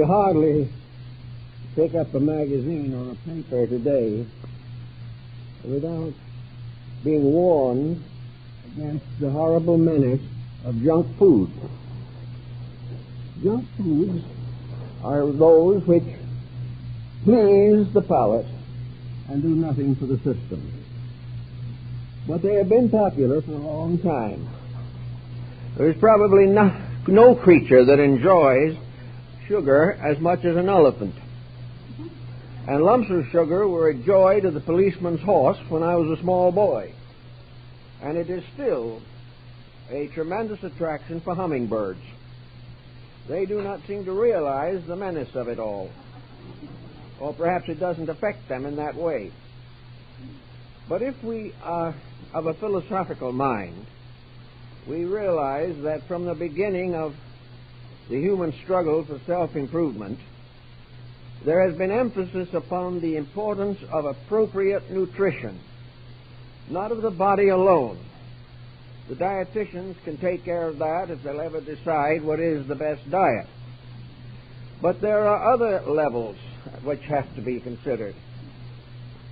You hardly pick up a magazine or a paper today without being warned against the horrible menace of junk food. Junk foods are those which please the palate and do nothing for the system. But they have been popular for a long time. There's probably no creature that enjoys sugar as much as an elephant. And lumps of sugar were a joy to the policeman's horse when I was a small boy. And it is still a tremendous attraction for hummingbirds. They do not seem to realize the menace of it all. Or perhaps it doesn't affect them in that way. But if we are of a philosophical mind, we realize that from the beginning of the human struggle for self-improvement, there has been emphasis upon the importance of appropriate nutrition, not of the body alone. The dietitians can take care of that if they'll ever decide what is the best diet. But there are other levels which have to be considered.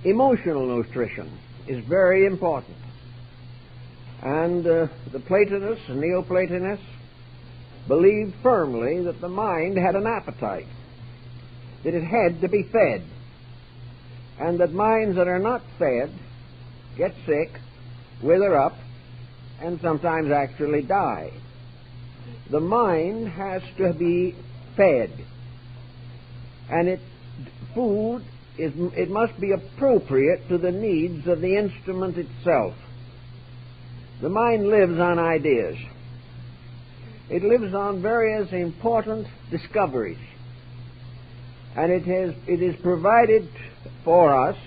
Emotional nutrition is very important. And the Platonists and Neoplatonists believed firmly that the mind had an appetite, that it had to be fed, and that minds that are not fed get sick, wither up, and sometimes actually die. The mind has to be fed, and food must be appropriate to the needs of the instrument itself. The mind lives on ideas. It lives on various important discoveries. And it is provided for us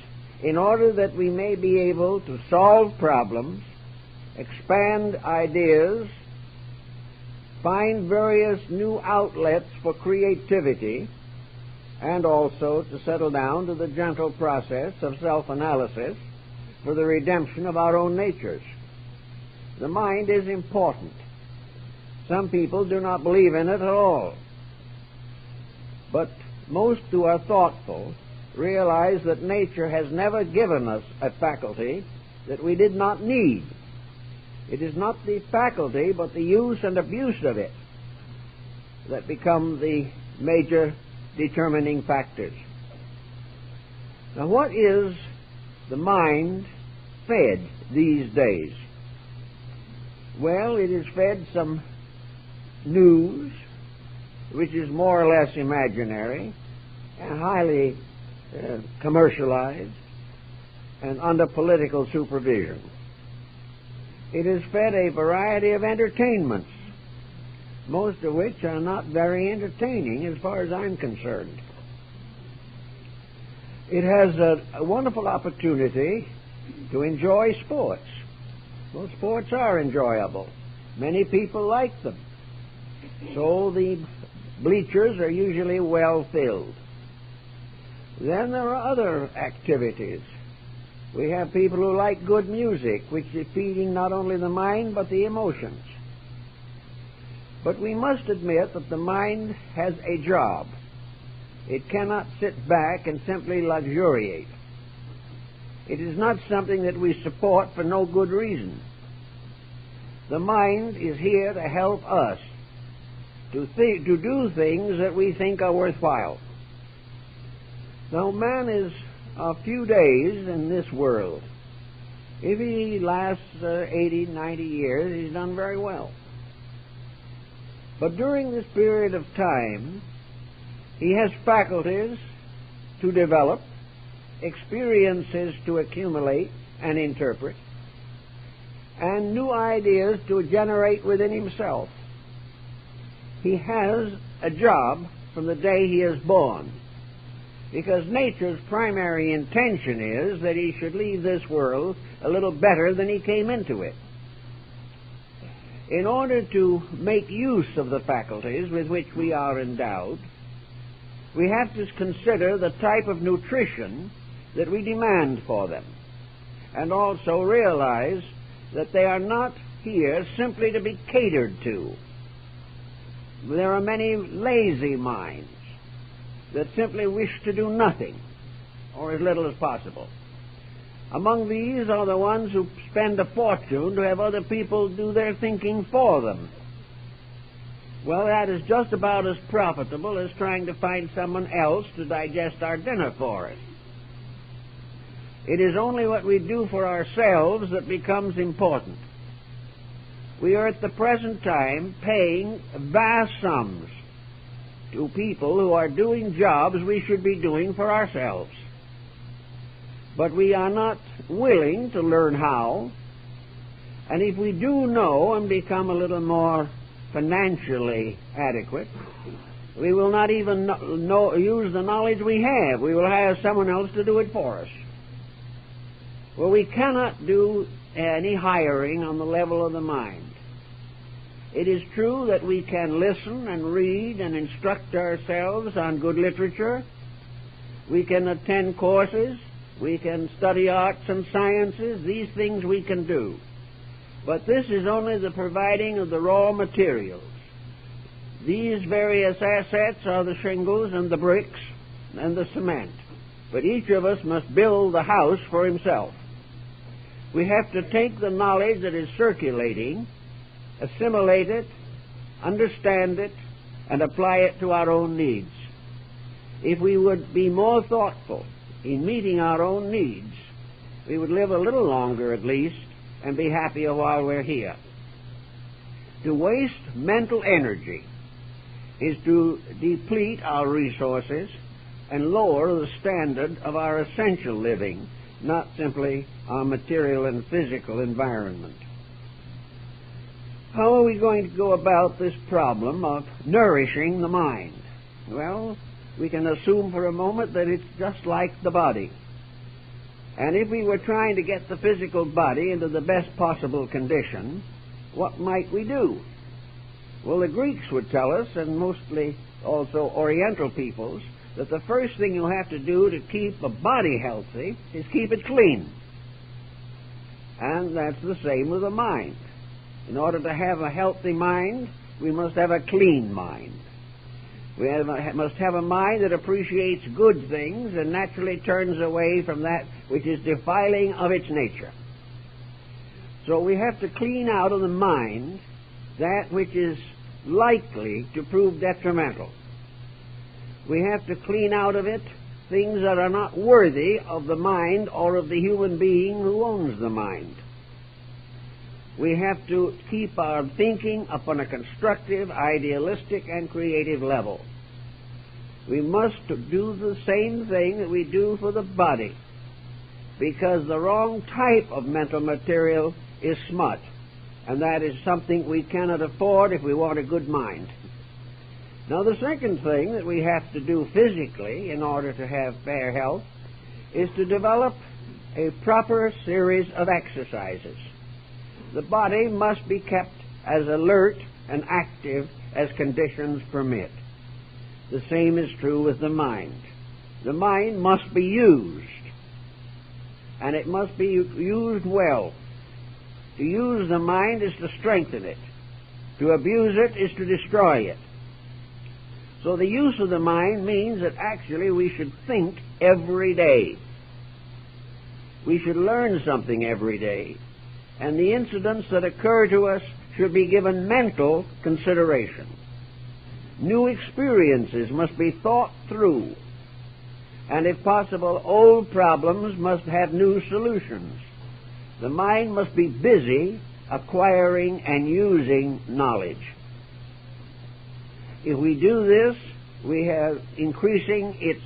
in order that we may be able to solve problems, expand ideas, find various new outlets for creativity, and also to settle down to the gentle process of self-analysis for the redemption of our own natures. The mind is important. Some people do not believe in it at all. But most who are thoughtful realize that nature has never given us a faculty that we did not need. It is not the faculty, but the use and abuse of it that become the major determining factors. Now, what is the mind fed these days? Well, it is fed some news, which is more or less imaginary and highly commercialized and under political supervision. It is fed a variety of entertainments, most of which are not very entertaining as far as I'm concerned. It has a wonderful opportunity to enjoy sports. Well, sports are enjoyable. Many people like them. So the bleachers are usually well filled. Then there are other activities. We have people who like good music, which is feeding not only the mind but the emotions. But we must admit that the mind has a job. It cannot sit back and simply luxuriate. It is not something that we support for no good reason. The mind is here to help us to do things that we think are worthwhile. Now, man is a few days in this world. If he lasts 80, 90 years, he's done very well. But during this period of time, he has faculties to develop, experiences to accumulate and interpret, and new ideas to generate within himself. He has a job from the day he is born, because nature's primary intention is that he should leave this world a little better than he came into it. In order to make use of the faculties with which we are endowed, we have to consider the type of nutrition that we demand for them, and also realize that they are not here simply to be catered to. There are many lazy minds that simply wish to do nothing, or as little as possible. Among these are the ones who spend a fortune to have other people do their thinking for them. Well, that is just about as profitable as trying to find someone else to digest our dinner for us. It is only what we do for ourselves that becomes important. We are at the present time paying vast sums to people who are doing jobs we should be doing for ourselves. But we are not willing to learn how, and if we do know and become a little more financially adequate, we will not even use the knowledge we have. We will hire someone else to do it for us. Well, we cannot do any hiring on the level of the mind. It is true that we can listen and read and instruct ourselves on good literature. We can attend courses. We can study arts and sciences. These things we can do. But this is only the providing of the raw materials. These various assets are the shingles and the bricks and the cement. But each of us must build the house for himself. We have to take the knowledge that is circulating, assimilate it, understand it, and apply it to our own needs. If we would be more thoughtful in meeting our own needs, we would live a little longer at least and be happier while we're here. To waste mental energy is to deplete our resources and lower the standard of our essential living, not simply our material and physical environment. How are we going to go about this problem of nourishing the mind? Well, we can assume for a moment that it's just like the body. And if we were trying to get the physical body into the best possible condition, what might we do? Well, the Greeks would tell us, and mostly also Oriental peoples, that the first thing you have to do to keep a body healthy is keep it clean. And that's the same with the mind. In order to have a healthy mind, we must have a clean mind. We must have a mind that appreciates good things and naturally turns away from that which is defiling of its nature. So we have to clean out of the mind that which is likely to prove detrimental. We have to clean out of it things that are not worthy of the mind or of the human being who owns the mind. We have to keep our thinking upon a constructive, idealistic, and creative level. We must do the same thing that we do for the body, because the wrong type of mental material is smut, and that is something we cannot afford if we want a good mind. Now, the second thing that we have to do physically in order to have fair health is to develop a proper series of exercises. The body must be kept as alert and active as conditions permit. The same is true with the mind. The mind must be used, and it must be used well. To use the mind is to strengthen it. To abuse it is to destroy it. So the use of the mind means that actually we should think every day. We should learn something every day. And the incidents that occur to us should be given mental consideration. New experiences must be thought through. And if possible, old problems must have new solutions. The mind must be busy acquiring and using knowledge. If we do this, we are increasing its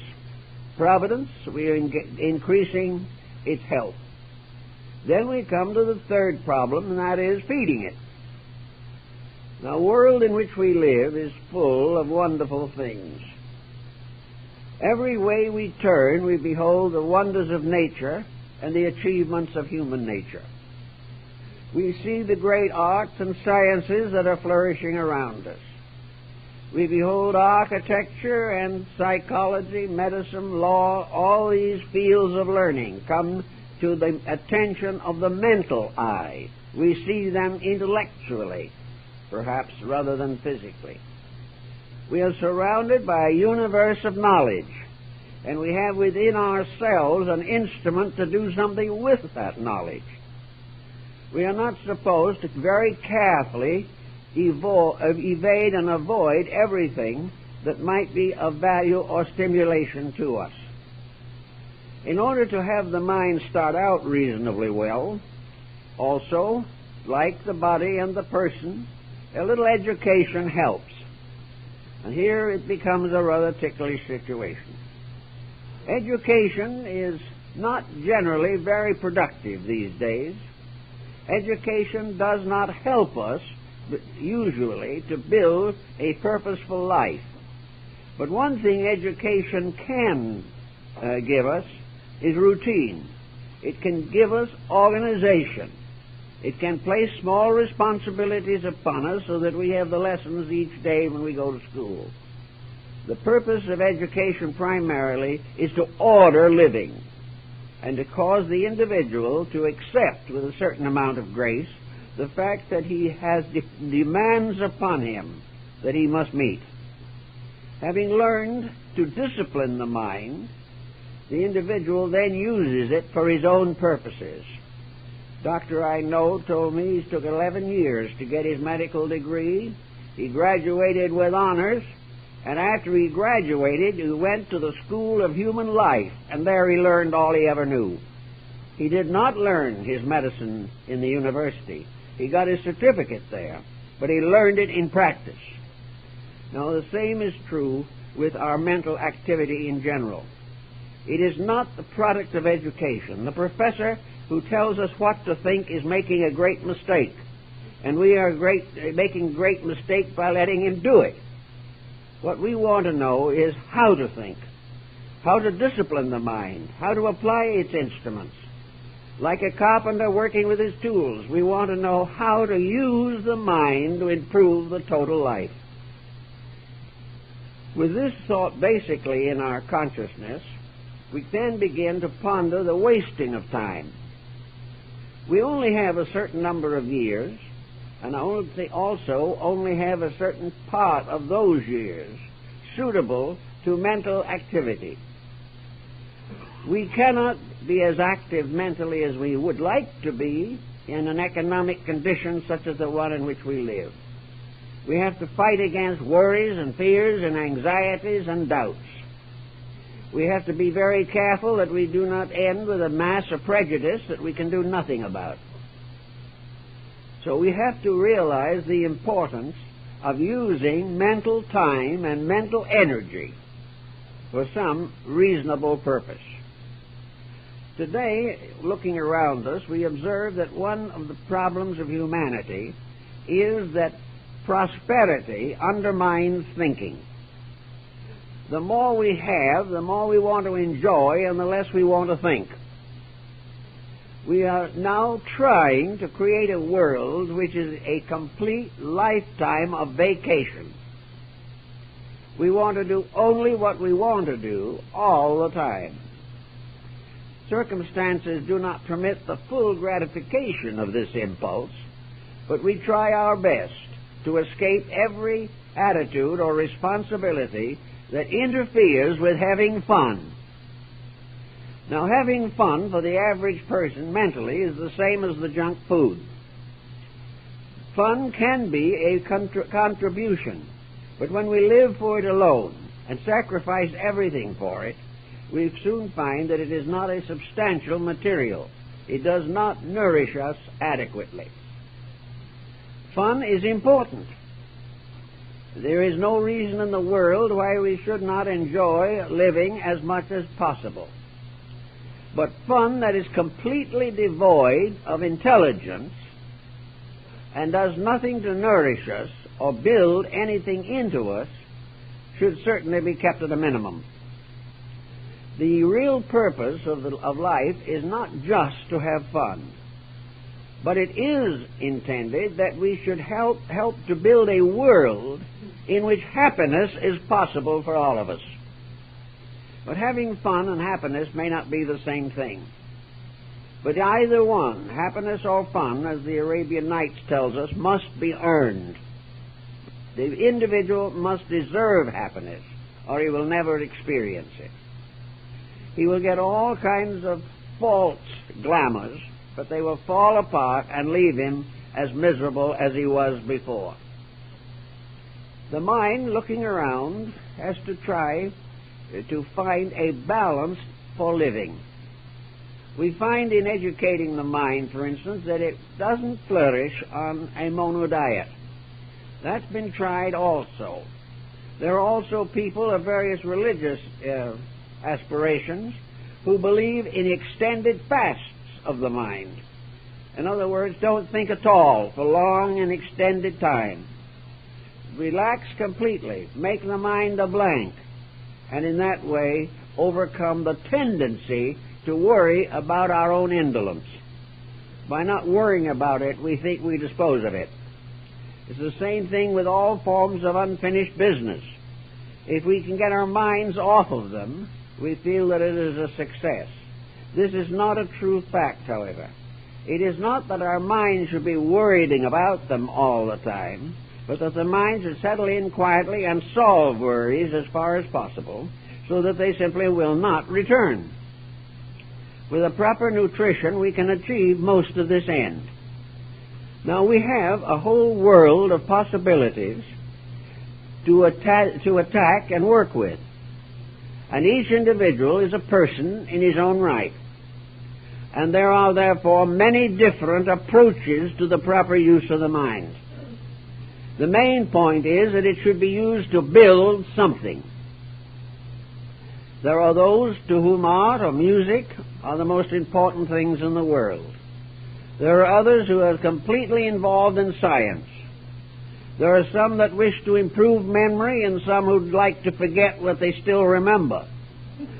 providence, we are increasing its health. Then we come to the third problem, and that is feeding it. The world in which we live is full of wonderful things. Every way we turn, we behold the wonders of nature and the achievements of human nature. We see the great arts and sciences that are flourishing around us. We behold architecture and psychology, medicine, law, all these fields of learning come to the attention of the mental eye. We see them intellectually, perhaps, rather than physically. We are surrounded by a universe of knowledge, and we have within ourselves an instrument to do something with that knowledge. We are not supposed to very carefully evade and avoid everything that might be of value or stimulation to us. In order to have the mind start out reasonably well, also, like the body and the person, a little education helps. And here it becomes a rather ticklish situation. Education is not generally very productive these days. Education does not help us, usually, to build a purposeful life. But one thing education can give us is routine. It can give us organization. It can place small responsibilities upon us so that we have the lessons each day when we go to school. The purpose of education primarily is to order living and to cause the individual to accept with a certain amount of grace the fact that he has demands upon him that he must meet. Having learned to discipline the mind, the individual then uses it for his own purposes. Doctor I know told me it took 11 years to get his medical degree. He graduated with honors, and after he graduated, he went to the School of Human Life, and there he learned all he ever knew. He did not learn his medicine in the university. He got his certificate there, but he learned it in practice. Now, the same is true with our mental activity in general. It is not the product of education. The professor who tells us what to think is making a great mistake, and we are making a great mistake by letting him do it. What we want to know is how to think, how to discipline the mind, how to apply its instruments. Like a carpenter working with his tools, we want to know how to use the mind to improve the total life. With this thought basically in our consciousness, we then begin to ponder the wasting of time. We only have a certain number of years, and also only have a certain part of those years suitable to mental activity. We cannot be as active mentally as we would like to be in an economic condition such as the one in which we live. We have to fight against worries and fears and anxieties and doubts. We have to be very careful that we do not end with a mass of prejudice that we can do nothing about. So we have to realize the importance of using mental time and mental energy for some reasonable purpose. Today, looking around us, we observe that one of the problems of humanity is that prosperity undermines thinking. The more we have, the more we want to enjoy, and the less we want to think. We are now trying to create a world which is a complete lifetime of vacation. We want to do only what we want to do all the time. Circumstances do not permit the full gratification of this impulse, but we try our best to escape every attitude or responsibility that interferes with having fun. Now, having fun for the average person mentally is the same as the junk food. Fun can be a contribution, but when we live for it alone and sacrifice everything for it, we soon find that it is not a substantial material. It does not nourish us adequately. Fun is important. There is no reason in the world why we should not enjoy living as much as possible. But fun that is completely devoid of intelligence and does nothing to nourish us or build anything into us should certainly be kept at a minimum. The real purpose of life is not just to have fun, but it is intended that we should help to build a world in which happiness is possible for all of us. But having fun and happiness may not be the same thing. But either one, happiness or fun, as the Arabian Nights tells us, must be earned. The individual must deserve happiness, or he will never experience it. He will get all kinds of false glamours, but they will fall apart and leave him as miserable as he was before. The mind, looking around, has to try to find a balance for living. We find in educating the mind, for instance, that it doesn't flourish on a mono diet. That's been tried also. There are also people of various religious aspirations who believe in extended fasts of the mind. In other words, don't think at all for long and extended time. Relax completely, make the mind a blank, and in that way overcome the tendency to worry about our own indolence. By not worrying about it, we think we dispose of it. It's the same thing with all forms of unfinished business. If we can get our minds off of them, we feel that it is a success. This is not a true fact, however. It is not that our minds should be worrying about them all the time, but that the mind should settle in quietly and solve worries as far as possible, so that they simply will not return. With a proper nutrition, we can achieve most of this end. Now, we have a whole world of possibilities to attack and work with. And each individual is a person in his own right. And there are, therefore, many different approaches to the proper use of the mind. The main point is that it should be used to build something. There are those to whom art or music are the most important things in the world. There are others who are completely involved in science. There are some that wish to improve memory and some who'd like to forget what they still remember.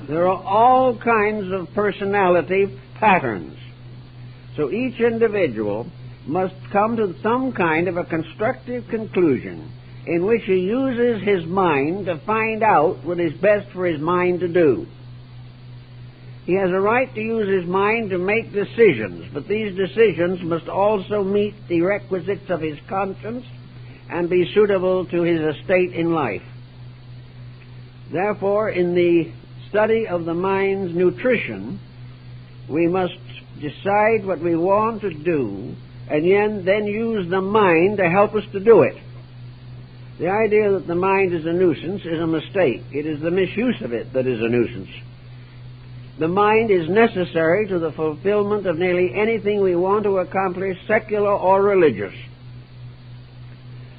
There are all kinds of personality patterns. So each individual must come to some kind of a constructive conclusion in which he uses his mind to find out what is best for his mind to do. He has a right to use his mind to make decisions, but these decisions must also meet the requisites of his conscience and be suitable to his estate in life. Therefore, in the study of the mind's nutrition, we must decide what we want to do and then use the mind to help us to do it. The idea that the mind is a nuisance is a mistake. It is the misuse of it that is a nuisance. The mind is necessary to the fulfillment of nearly anything we want to accomplish, secular or religious.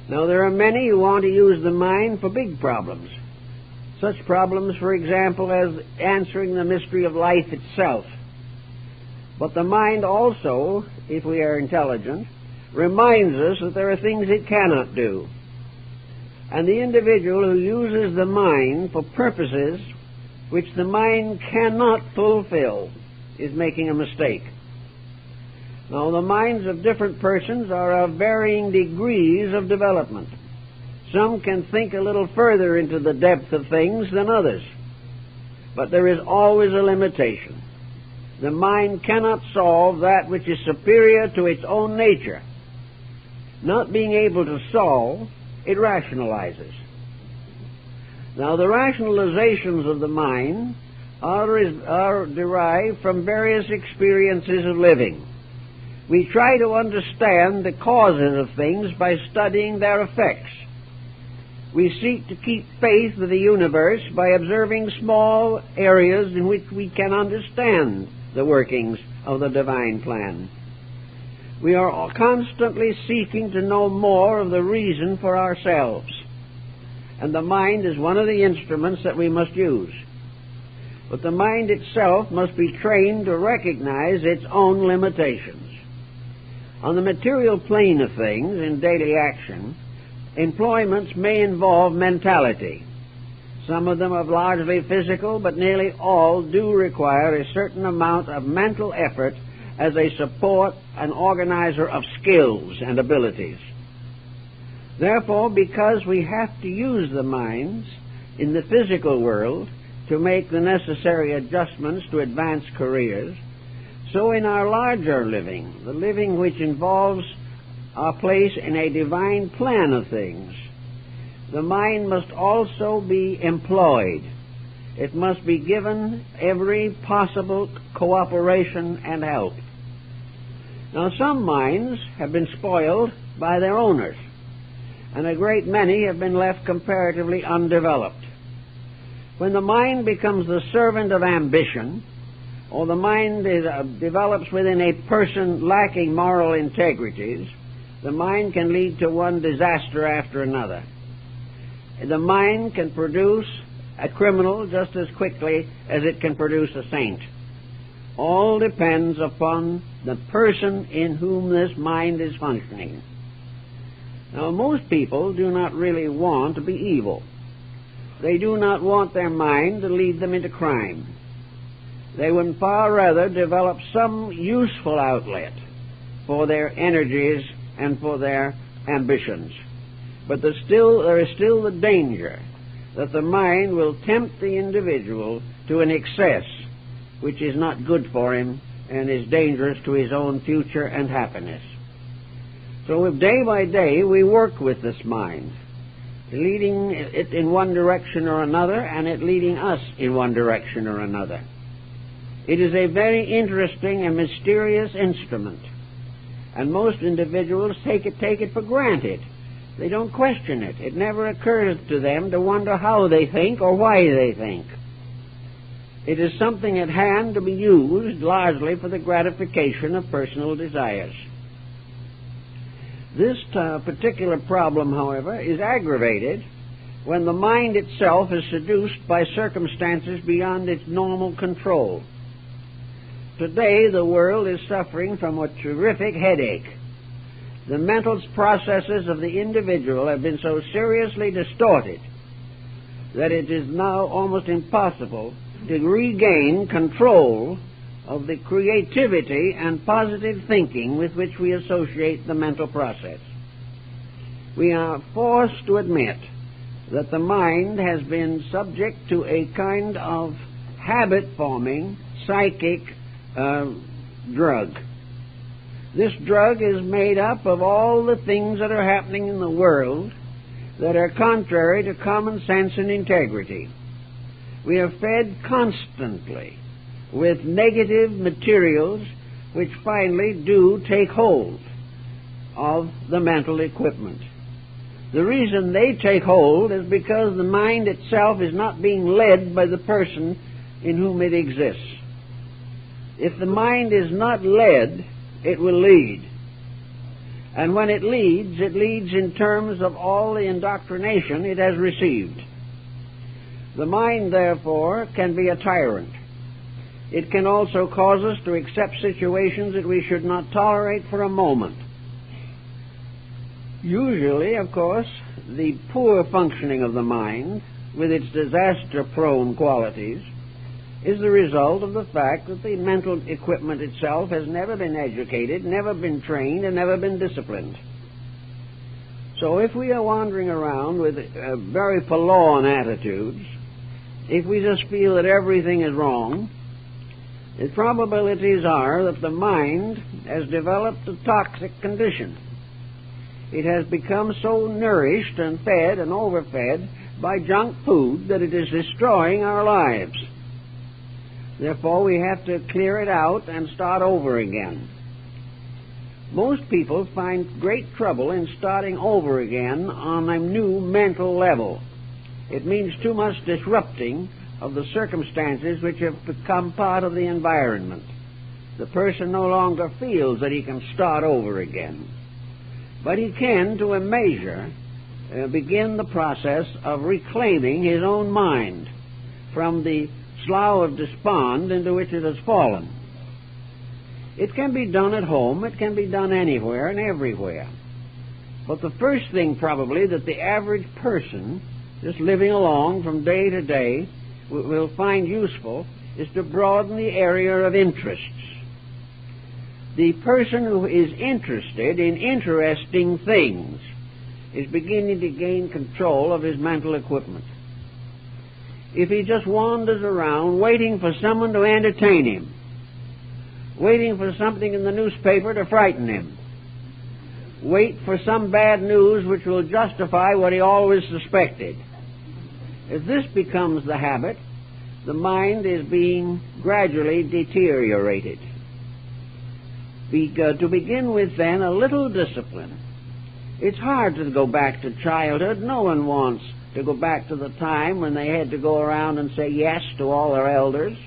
Now, there are many who want to use the mind for big problems. Such problems, for example, as answering the mystery of life itself. But the mind also, if we are intelligent, reminds us that there are things it cannot do. And the individual who uses the mind for purposes which the mind cannot fulfill is making a mistake. Now, the minds of different persons are of varying degrees of development. Some can think a little further into the depth of things than others. But there is always a limitation. The mind cannot solve that which is superior to its own nature. Not being able to solve, it rationalizes. Now, the rationalizations of the mind are derived from various experiences of living. We try to understand the causes of things by studying their effects. We seek to keep faith with the universe by observing small areas in which we can understand the workings of the divine plan. We are constantly seeking to know more of the reason for ourselves, and the mind is one of the instruments that we must use. But the mind itself must be trained to recognize its own limitations. On the material plane of things, in daily action, employments may involve mentality. Some of them are largely physical, but nearly all do require a certain amount of mental effort as a support and organizer of skills and abilities. Therefore, because we have to use the minds in the physical world to make the necessary adjustments to advance careers, so in our larger living, the living which involves our place in a divine plan of things, the mind must also be employed. It must be given every possible cooperation and help. Now, some minds have been spoiled by their owners, and a great many have been left comparatively undeveloped. When the mind becomes the servant of ambition, or the mind develops within a person lacking moral integrities, the mind can lead to one disaster after another. The mind can produce a criminal just as quickly as it can produce a saint. All depends upon the person in whom this mind is functioning. Now, most people do not really want to be evil. They do not want their mind to lead them into crime. They would far rather develop some useful outlet for their energies and for their ambitions. But there is still the danger that the mind will tempt the individual to an excess which is not good for him and is dangerous to his own future and happiness. So if day by day we work with this mind, leading it in one direction or another, and it leading us in one direction or another, it is a very interesting and mysterious instrument, and most individuals take it for granted. They don't question it. It never occurs to them to wonder how they think or why they think. It is something at hand to be used largely for the gratification of personal desires. This particular problem, however, is aggravated when the mind itself is seduced by circumstances beyond its normal control. Today, the world is suffering from a terrific headache. The mental processes of the individual have been so seriously distorted that it is now almost impossible to regain control of the creativity and positive thinking with which we associate the mental process. We are forced to admit that the mind has been subject to a kind of habit-forming psychic drug. This drug is made up of all the things that are happening in the world that are contrary to common sense and integrity. We are fed constantly with negative materials which finally do take hold of the mental equipment. The reason they take hold is because the mind itself is not being led by the person in whom it exists. If the mind is not led, it will lead. And when it leads in terms of all the indoctrination it has received. The mind, therefore, can be a tyrant. It can also cause us to accept situations that we should not tolerate for a moment. Usually, of course, the poor functioning of the mind, with its disaster-prone qualities, is the result of the fact that the mental equipment itself has never been educated, never been trained, and never been disciplined. So if we are wandering around with very forlorn attitudes, if we just feel that everything is wrong, the probabilities are that the mind has developed a toxic condition. It has become so nourished and fed and overfed by junk food that it is destroying our lives. Therefore, we have to clear it out and start over again. Most people find great trouble in starting over again on a new mental level. It means too much disrupting of the circumstances which have become part of the environment. The person no longer feels that he can start over again. But he can, to a measure, begin the process of reclaiming his own mind from the slough of despond into which it has fallen. It can be done at home, it can be done anywhere and everywhere. But the first thing probably that the average person, just living along from day to day, will find useful is to broaden the area of interests. The person who is interested in interesting things is beginning to gain control of his mental equipment. If he just wanders around waiting for someone to entertain him, waiting for something in the newspaper to frighten him, wait for some bad news which will justify what he always suspected. If this becomes the habit, the mind is being gradually deteriorated. To begin with, then, a little discipline. It's hard to go back to childhood. No one wants to go back to the time when they had to go around and say yes to all their elders,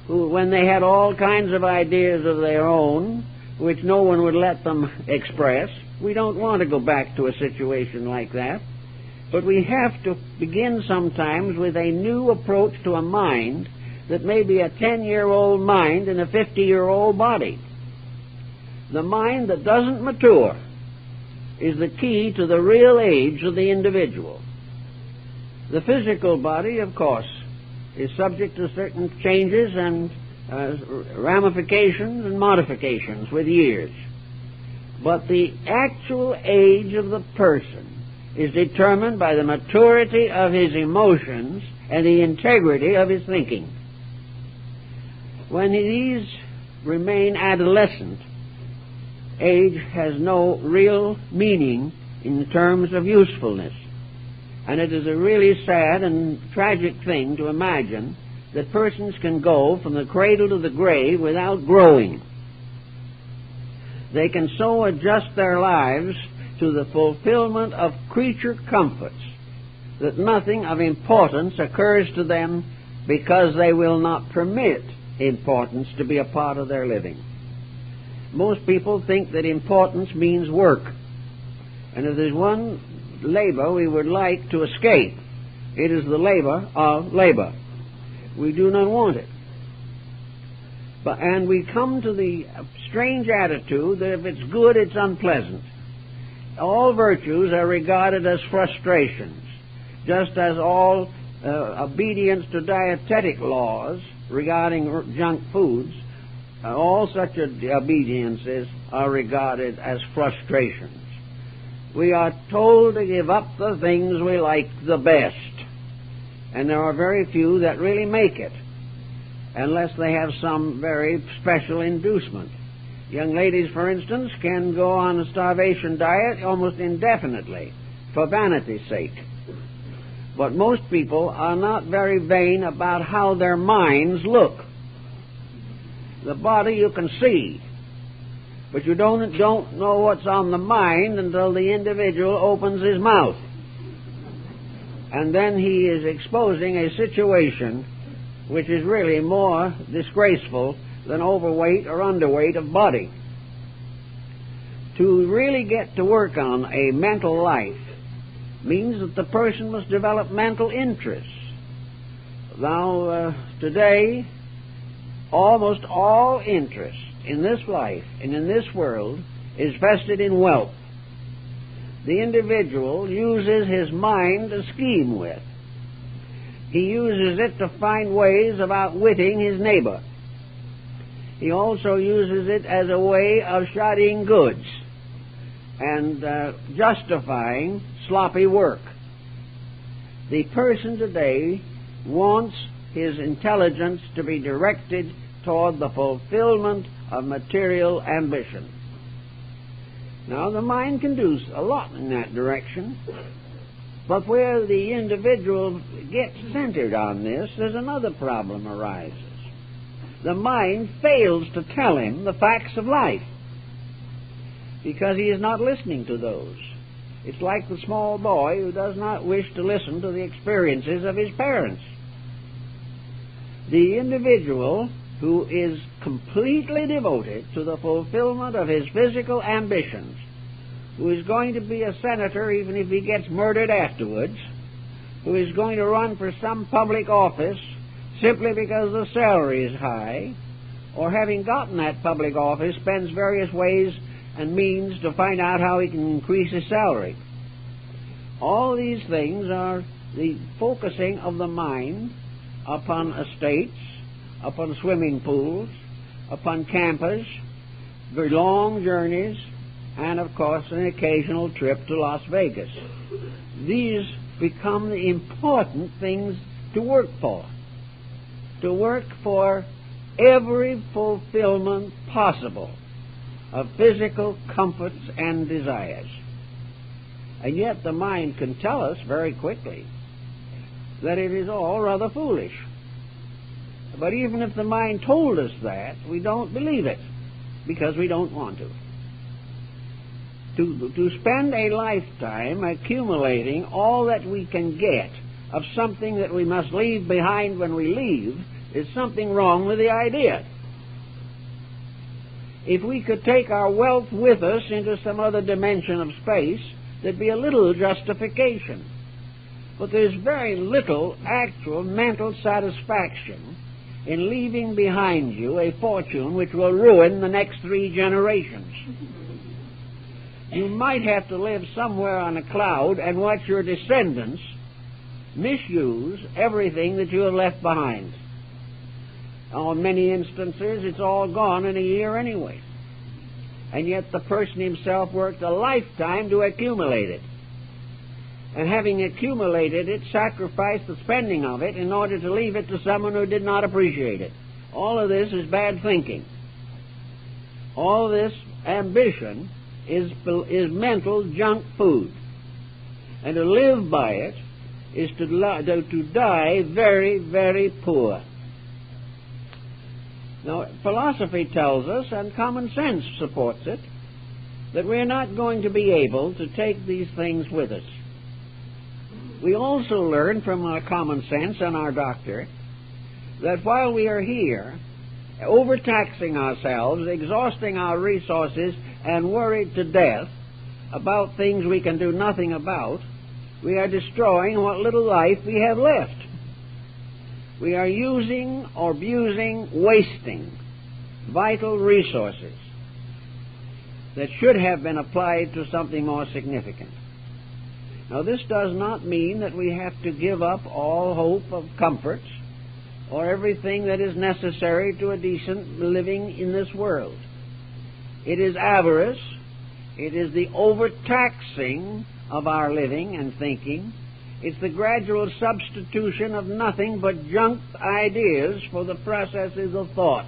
when they had all kinds of ideas of their own, which no one would let them express. We don't want to go back to a situation like that. But we have to begin sometimes with a new approach to a mind that may be a 10-year-old mind in a 50-year-old body. The mind that doesn't mature is the key to the real age of the individual. The physical body, of course, is subject to certain changes and ramifications and modifications with years. But the actual age of the person is determined by the maturity of his emotions and the integrity of his thinking. When these remain adolescent, age has no real meaning in terms of usefulness. And it is a really sad and tragic thing to imagine that persons can go from the cradle to the grave without growing. They can so adjust their lives to the fulfillment of creature comforts that nothing of importance occurs to them, because they will not permit importance to be a part of their living. Most people think that importance means work. And if there's one labor we would like to escape, it is the labor of labor. We do not want it. And we come to the strange attitude that if it's good, it's unpleasant. All virtues are regarded as frustrations, just as all obedience to dietetic laws regarding junk foods, all such obediences are regarded as frustrations. We are told to give up the things we like the best, and there are very few that really make it, unless they have some very special inducement. Young ladies, for instance, can go on a starvation diet almost indefinitely for vanity's sake. But most people are not very vain about how their minds look. The body you can see, but you don't know what's on the mind until the individual opens his mouth. And then he is exposing a situation which is really more disgraceful than overweight or underweight of body. To really get to work on a mental life means that the person must develop mental interests. Now, today, almost all interest in this life and in this world is vested in wealth. The individual uses his mind to scheme with. He uses it to find ways of outwitting his neighbor. He also uses it as a way of shoddying goods and justifying sloppy work. The person today wants his intelligence to be directed toward the fulfillment of material ambition. Now, the mind can do a lot in that direction, but where the individual gets centered on this, there's another problem arises. The mind fails to tell him the facts of life because he is not listening to those. It's like the small boy who does not wish to listen to the experiences of his parents. The individual who is completely devoted to the fulfillment of his physical ambitions, who is going to be a senator even if he gets murdered afterwards, who is going to run for some public office simply because the salary is high, or having gotten that public office spends various ways and means to find out how he can increase his salary. All these things are the focusing of the mind upon estates, upon swimming pools, upon campers, very long journeys, and of course an occasional trip to Las Vegas. These become the important things to work for every fulfillment possible of physical comforts and desires. And yet the mind can tell us very quickly that it is all rather foolish. But even if the mind told us that, we don't believe it, because we don't want to. To spend a lifetime accumulating all that we can get of something that we must leave behind when we leave is something wrong with the idea. If we could take our wealth with us into some other dimension of space, there'd be a little justification. But there's very little actual mental satisfaction in leaving behind you a fortune which will ruin the next 3 generations. You might have to live somewhere on a cloud and watch your descendants misuse everything that you have left behind. In many instances, it's all gone in a year anyway. And yet the person himself worked a lifetime to accumulate it. And having accumulated it, sacrificed the spending of it in order to leave it to someone who did not appreciate it. All of this is bad thinking. All this ambition is mental junk food. And to live by it is to die very, very poor. Now, philosophy tells us, and common sense supports it, that we're not going to be able to take these things with us. We also learn from our common sense and our doctor that while we are here, overtaxing ourselves, exhausting our resources, and worried to death about things we can do nothing about, we are destroying what little life we have left. We are using or abusing, wasting vital resources that should have been applied to something more significant. Now, this does not mean that we have to give up all hope of comforts or everything that is necessary to a decent living in this world. It is avarice. It is the overtaxing of our living and thinking. It's the gradual substitution of nothing but junk ideas for the processes of thought.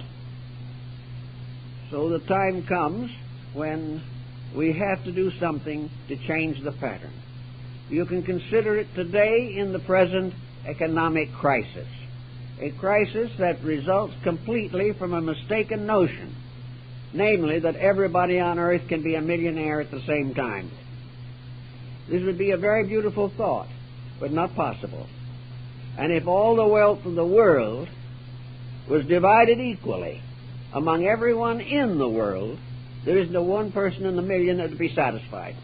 So the time comes when we have to do something to change the pattern. You can consider it today in the present economic crisis, a crisis that results completely from a mistaken notion, namely that everybody on earth can be a millionaire at the same time. This would be a very beautiful thought, but not possible. And if all the wealth of the world was divided equally among everyone in the world, there isn't one person in the million that would be satisfied.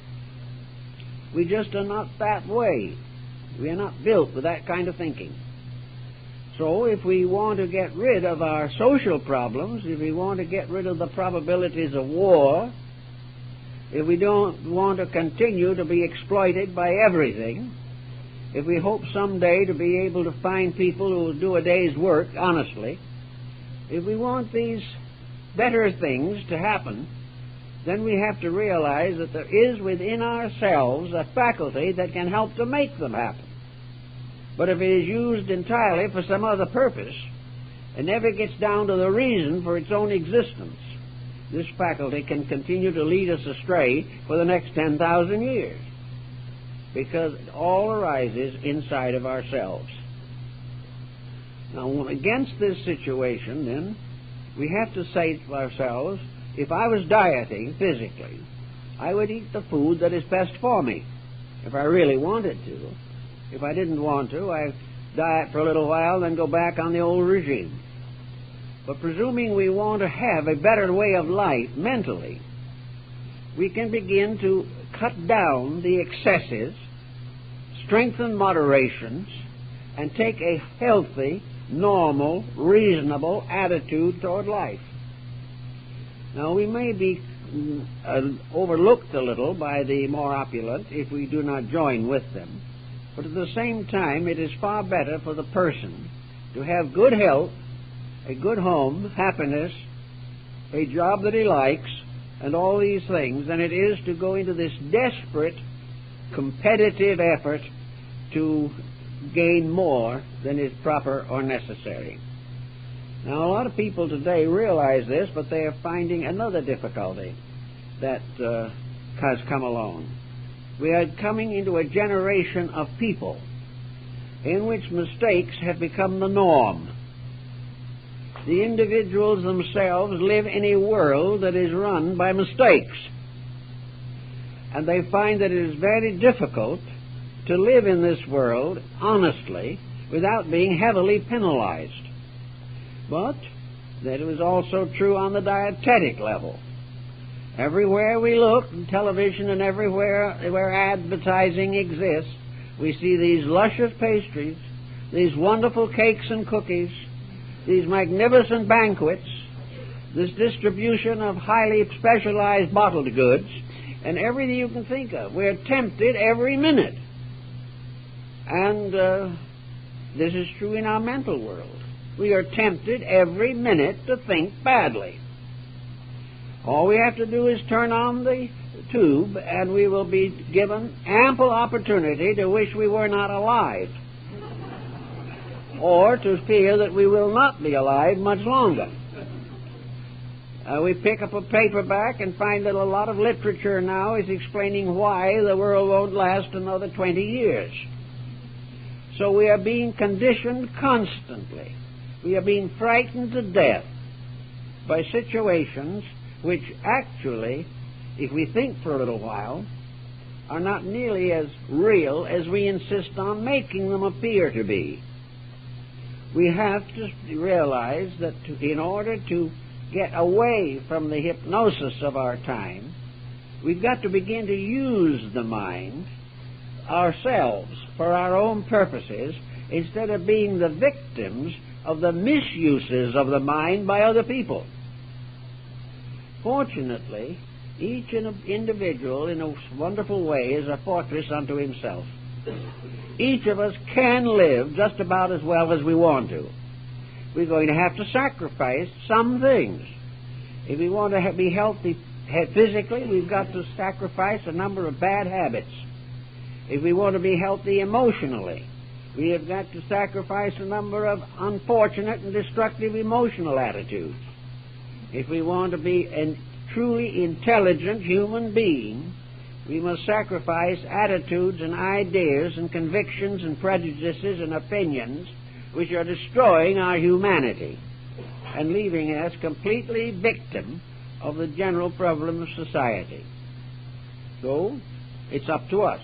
We just are not that way. We are not built with that kind of thinking. So if we want to get rid of our social problems, if we want to get rid of the probabilities of war, if we don't want to continue to be exploited by everything, if we hope someday to be able to find people who will do a day's work honestly, if we want these better things to happen, then we have to realize that there is within ourselves a faculty that can help to make them happen. But if it is used entirely for some other purpose, and never gets down to the reason for its own existence, this faculty can continue to lead us astray for the next 10,000 years, because it all arises inside of ourselves. Now, against this situation, then, we have to say to ourselves, if I was dieting physically, I would eat the food that is best for me, if I really wanted to. If I didn't want to, I'd diet for a little while, then go back on the old regime. But presuming we want to have a better way of life mentally, we can begin to cut down the excesses, strengthen moderations, and take a healthy, normal, reasonable attitude toward life. Now, we may be overlooked a little by the more opulent if we do not join with them, but at the same time, it is far better for the person to have good health, a good home, happiness, a job that he likes, and all these things, than it is to go into this desperate, competitive effort to gain more than is proper or necessary. Now, a lot of people today realize this, but they are finding another difficulty that has come along. We are coming into a generation of people in which mistakes have become the norm. The individuals themselves live in a world that is run by mistakes. And they find that it is very difficult to live in this world honestly without being heavily penalized. But that was also true on the dietetic level. Everywhere we look, in television and everywhere where advertising exists, we see these luscious pastries, these wonderful cakes and cookies, these magnificent banquets, this distribution of highly specialized bottled goods, and everything you can think of. We're tempted every minute. And this is true in our mental world. We are tempted every minute to think badly. All we have to do is turn on the tube, and we will be given ample opportunity to wish we were not alive, or to fear that we will not be alive much longer. We pick up a paperback and find that a lot of literature now is explaining why the world won't last another 20 years. So we are being conditioned constantly. We are being frightened to death by situations which actually, if we think for a little while, are not nearly as real as we insist on making them appear to be. We have to realize that in order to get away from the hypnosis of our time, we've got to begin to use the mind ourselves for our own purposes instead of being the victims of the misuses of the mind by other people. Fortunately, each individual in a wonderful way is a fortress unto himself. Each of us can live just about as well as we want to. We're going to have to sacrifice some things. If we want to be healthy physically, we've got to sacrifice a number of bad habits. If we want to be healthy emotionally, we have got to sacrifice a number of unfortunate and destructive emotional attitudes. If we want to be a truly intelligent human being, we must sacrifice attitudes and ideas and convictions and prejudices and opinions which are destroying our humanity and leaving us completely victim of the general problem of society. So, it's up to us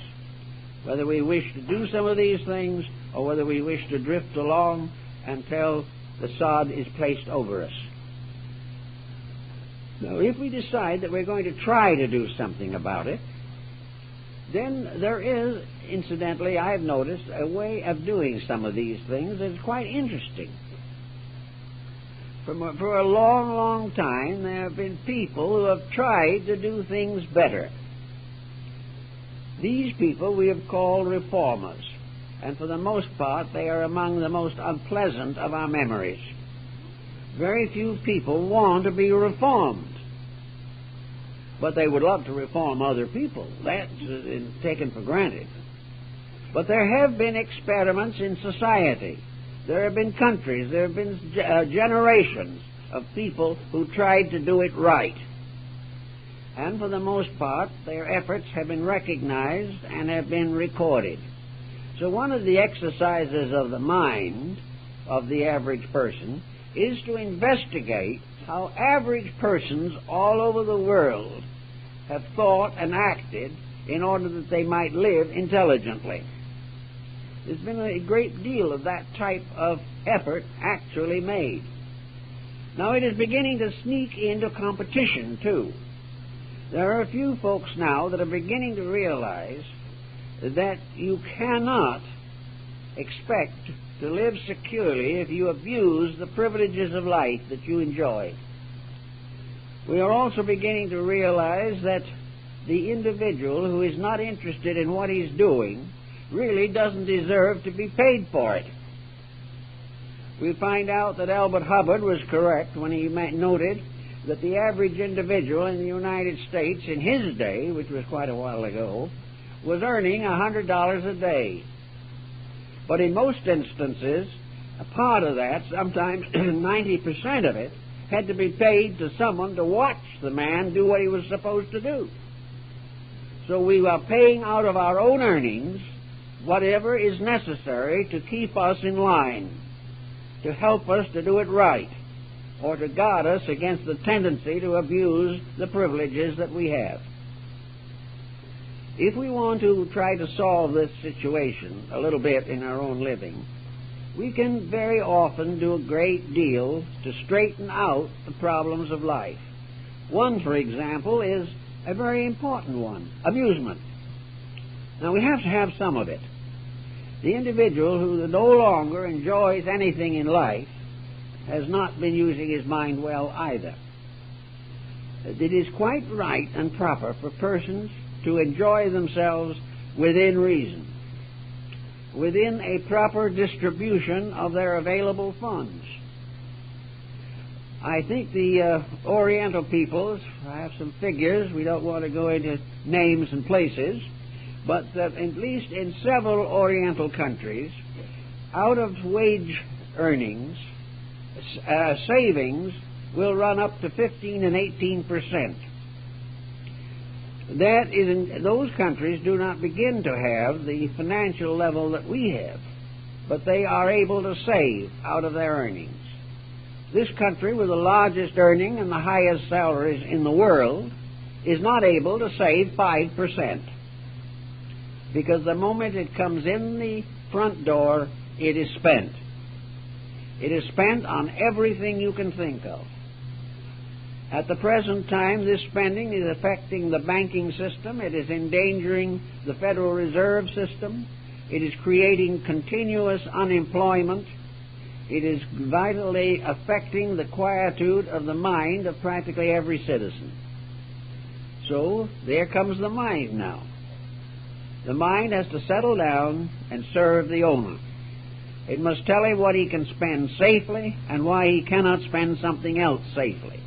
whether we wish to do some of these things or whether we wish to drift along until the sod is placed over us. Now, if we decide that we're going to try to do something about it, then there is, incidentally, I've noticed, a way of doing some of these things that's quite interesting. For a long, long time, there have been people who have tried to do things better. These people we have called reformers, and for the most part, they are among the most unpleasant of our memories. Very few people want to be reformed, but they would love to reform other people. That's taken for granted. But there have been experiments in society. There have been countries, there have been generations of people who tried to do it right. And for the most part, their efforts have been recognized and have been recorded. So one of the exercises of the mind of the average person is to investigate how average persons all over the world have thought and acted in order that they might live intelligently. There's been a great deal of that type of effort actually made. Now it is beginning to sneak into competition, too. There are a few folks now that are beginning to realize that you cannot expect to live securely if you abuse the privileges of life that you enjoy. We are also beginning to realize that the individual who is not interested in what he's doing really doesn't deserve to be paid for it. We find out that Albert Hubbard was correct when he noted that the average individual in the United States in his day, which was quite a while ago, was earning $100 a day. But in most instances, a part of that, sometimes 90% of it, had to be paid to someone to watch the man do what he was supposed to do. So we are paying out of our own earnings whatever is necessary to keep us in line, to help us to do it right, or to guard us against the tendency to abuse the privileges that we have. If we want to try to solve this situation a little bit in our own living, we can very often do a great deal to straighten out the problems of life. One, for example, is a very important one: amusement. Now, we have to have some of it. The individual who no longer enjoys anything in life has not been using his mind well either. It is quite right and proper for persons to enjoy themselves within reason, within a proper distribution of their available funds. I think the Oriental peoples, I have some figures, we don't want to go into names and places, but at least in several Oriental countries, out of wage earnings, savings will run up to 15 and 18%. That is, in those countries do not begin to have the financial level that we have, but they are able to save out of their earnings. This country with the largest earning and the highest salaries in the world is not able to save 5%, because the moment it comes in the front door, it is spent. It is spent on everything you can think of. At the present time, this spending is affecting the banking system. It is endangering the Federal Reserve System. It is creating continuous unemployment. It is vitally affecting the quietude of the mind of practically every citizen. So, there comes the mind now. The mind has to settle down and serve the owner. It must tell him what he can spend safely and why he cannot spend something else safely.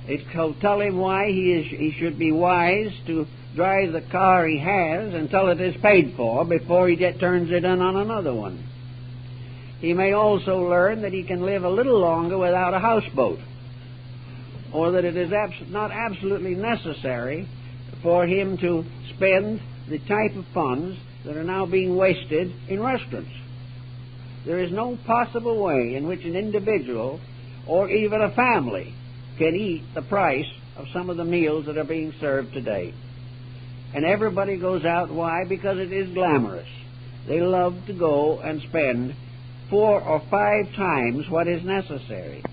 It will tell him why he should be wise to drive the car he has until it is paid for before he turns it in on another one. He may also learn that he can live a little longer without a houseboat, or that it is not absolutely necessary for him to spend the type of funds that are now being wasted in restaurants. There is no possible way in which an individual or even a family can eat the price of some of the meals that are being served today. And everybody goes out. Why? Because it is glamorous. They love to go and spend 4 or 5 times what is necessary.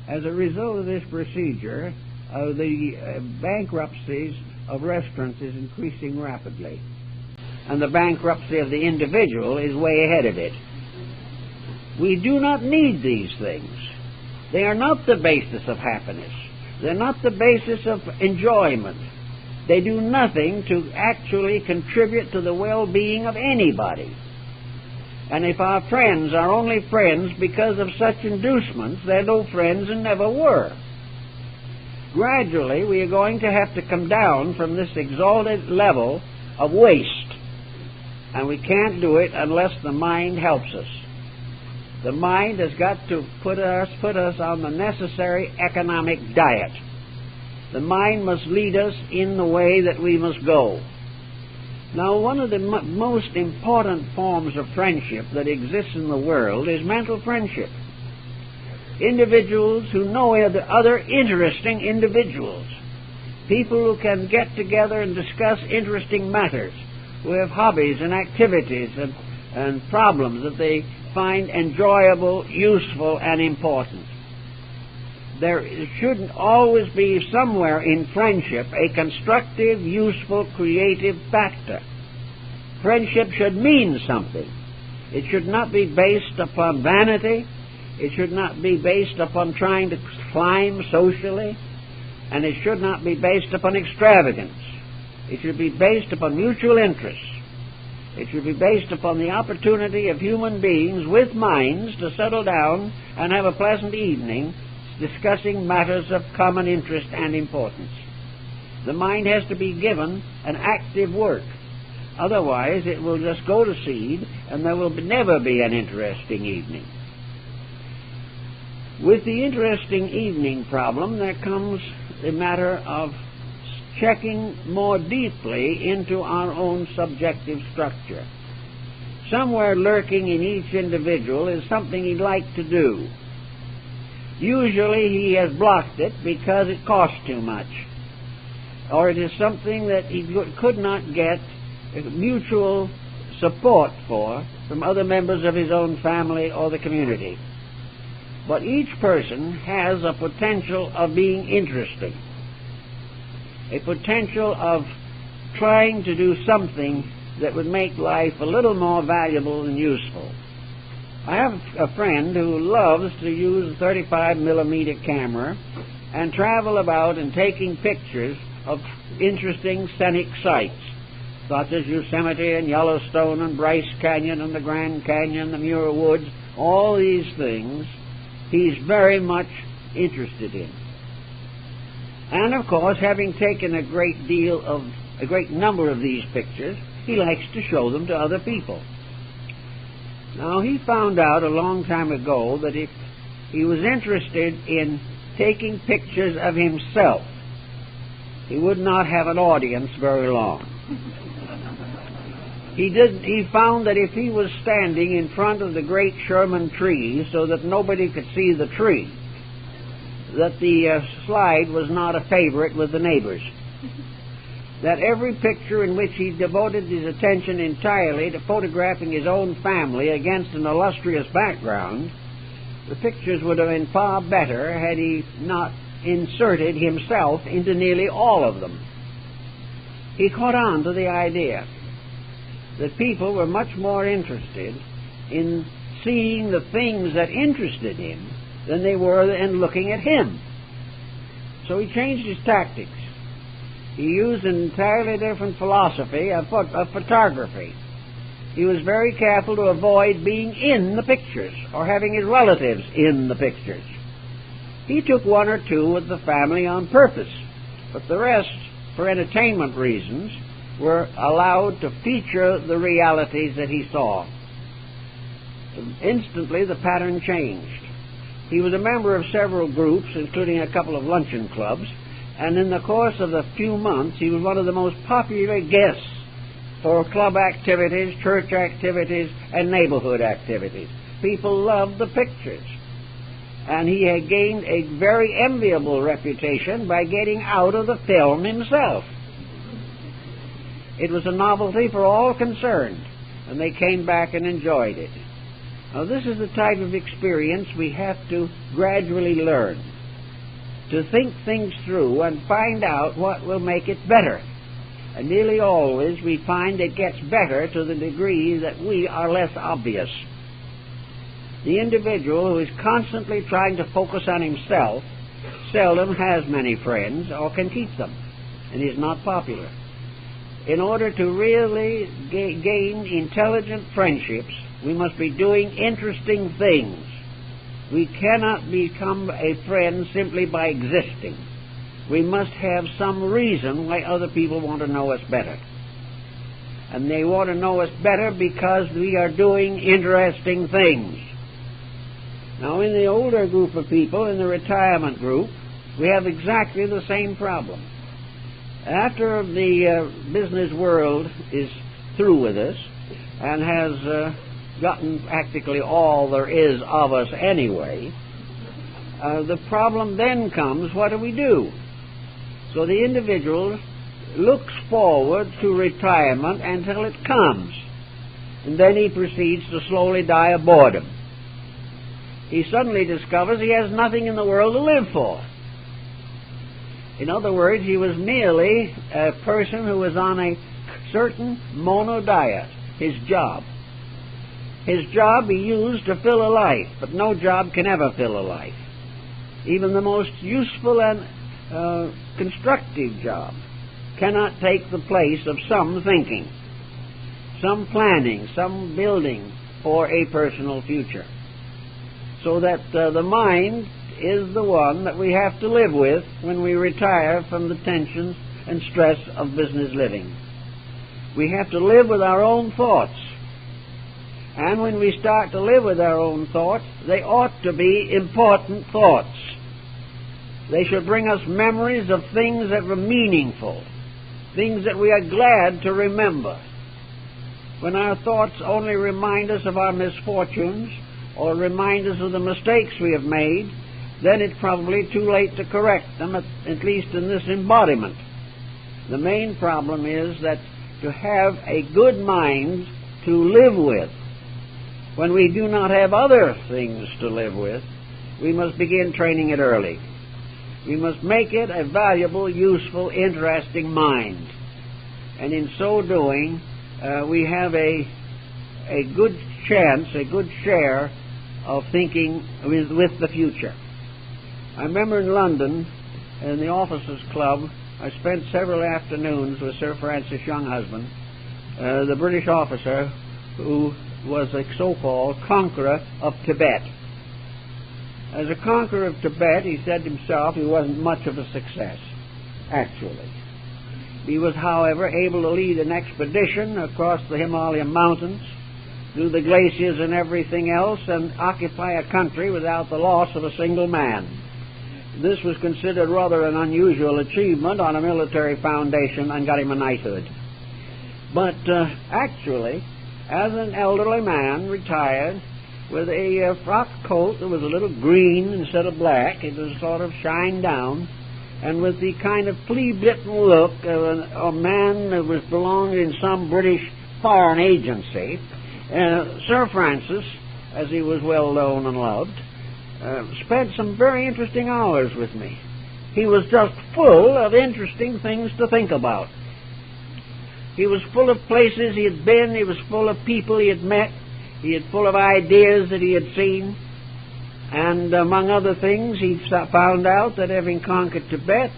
As a result of this procedure, the bankruptcies of restaurants is increasing rapidly, and the bankruptcy of the individual is way ahead of it. We do not need these things. They are not the basis of happiness. They're not the basis of enjoyment. They do nothing to actually contribute to the well-being of anybody. And if our friends are only friends because of such inducements, they're no friends and never were. Gradually, we are going to have to come down from this exalted level of waste. And we can't do it unless the mind helps us. The mind has got to put us on the necessary economic diet. The mind must lead us in the way that we must go. Now, one of the most important forms of friendship that exists in the world is mental friendship. Individuals who know other interesting individuals. People who can get together and discuss interesting matters, who have hobbies and activities and problems that they find enjoyable, useful, and important. There should always be somewhere in friendship a constructive, useful, creative factor. Friendship should mean something. It should not be based upon vanity. It should not be based upon trying to climb socially. And it should not be based upon extravagance. It should be based upon mutual interest. It should be based upon the opportunity of human beings with minds to settle down and have a pleasant evening discussing matters of common interest and importance. The mind has to be given an active work. Otherwise, it will just go to seed, and there will never be an interesting evening. With the interesting evening problem, there comes the matter of checking more deeply into our own subjective structure. Somewhere lurking in each individual is something he'd like to do. Usually he has blocked it because it costs too much, or it is something that he could not get mutual support for from other members of his own family or the community. But each person has a potential of being interesting, a potential of trying to do something that would make life a little more valuable and useful. I have a friend who loves to use a 35mm camera and travel about and taking pictures of interesting scenic sites, such as Yosemite and Yellowstone and Bryce Canyon and the Grand Canyon, the Muir Woods, all these things he's very much interested in. And of course, having taken a great number of these pictures, he likes to show them to other people. Now, he found out a long time ago that if he was interested in taking pictures of himself, he would not have an audience very long. He found that if he was standing in front of the great Sherman tree so that nobody could see the tree, that the slide was not a favorite with the neighbors. That every picture in which he devoted his attention entirely to photographing his own family against an illustrious background, the pictures would have been far better had he not inserted himself into nearly all of them. He caught on to the idea that people were much more interested in seeing the things that interested him than they were in looking at him. So he changed his tactics. He used an entirely different philosophy of photography. He was very careful to avoid being in the pictures or having his relatives in the pictures. He took one or two with the family on purpose, but the rest, for entertainment reasons, were allowed to feature the realities that he saw. Instantly, the pattern changed. He was a member of several groups, including a couple of luncheon clubs, and in the course of a few months, he was one of the most popular guests for club activities, church activities, and neighborhood activities. People loved the pictures. And he had gained a very enviable reputation by getting out of the film himself. It was a novelty for all concerned, and they came back and enjoyed it. Now, this is the type of experience we have to gradually learn, to think things through and find out what will make it better. And nearly always we find it gets better to the degree that we are less obvious. The individual who is constantly trying to focus on himself seldom has many friends or can keep them, and is not popular. In order to really gain intelligent friendships, we must be doing interesting things. We cannot become a friend simply by existing. We must have some reason why other people want to know us better. And they want to know us better because we are doing interesting things. Now, in the older group of people, in the retirement group, we have exactly the same problem. After the business world is through with us and has gotten practically all there is of us anyway, the problem then comes, what do we do? So the individual looks forward to retirement until it comes, and then he proceeds to slowly die of boredom. He suddenly discovers he has nothing in the world to live for. In other words, he was merely a person who was on a certain monodiet, his job. His job he used to fill a life, but no job can ever fill a life. Even the most useful and constructive job cannot take the place of some thinking, some planning, some building for a personal future. So that the mind is the one that we have to live with when we retire from the tensions and stress of business living. We have to live with our own thoughts. And when we start to live with our own thoughts, they ought to be important thoughts. They should bring us memories of things that were meaningful, things that we are glad to remember. When our thoughts only remind us of our misfortunes or remind us of the mistakes we have made, then it's probably too late to correct them, at least in this embodiment. The main problem is that to have a good mind to live with, when we do not have other things to live with, we must begin training it early. We must make it a valuable, useful, interesting mind. And in so doing, we have a good chance, a good share of thinking with the future. I remember in London, in the Officers' Club, I spent several afternoons with Sir Francis Younghusband, the British officer who was a so-called conqueror of Tibet. As a conqueror of Tibet, he said himself he wasn't much of a success, actually. He was, however, able to lead an expedition across the Himalayan mountains, through the glaciers and everything else, and occupy a country without the loss of a single man. This was considered rather an unusual achievement on a military foundation and got him a knighthood. But actually, as an elderly man, retired, with a frock coat that was a little green instead of black, it was sort of shined down, and with the kind of plebeian look of a man that was belonged in some British foreign agency, Sir Francis, as he was well known and loved, spent some very interesting hours with me. He was just full of interesting things to think about. He was full of places he had been, he was full of people he had met, he had full of ideas that he had seen, and among other things he found out that having conquered Tibet,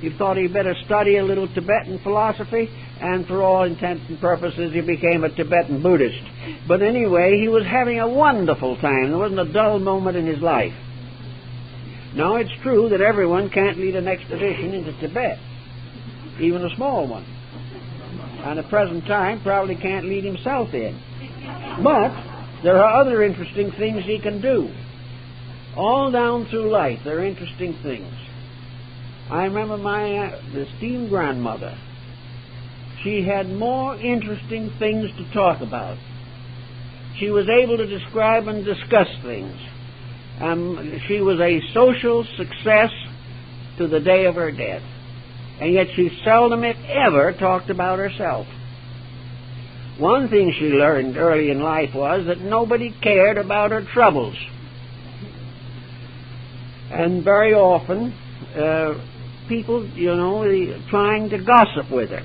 he thought he'd better study a little Tibetan philosophy, and for all intents and purposes he became a Tibetan Buddhist. But anyway, he was having a wonderful time. There wasn't a dull moment in his life. Now, it's true that everyone can't lead an expedition into Tibet, even a small one. And at present time probably can't lead himself in. But there are other interesting things he can do. All down through life there are interesting things. I remember my esteemed grandmother. She had more interesting things to talk about. She was able to describe and discuss things. She was a social success to the day of her death. And yet she seldom, if ever, talked about herself. One thing she learned early in life was that nobody cared about her troubles. And very often, people, trying to gossip with her.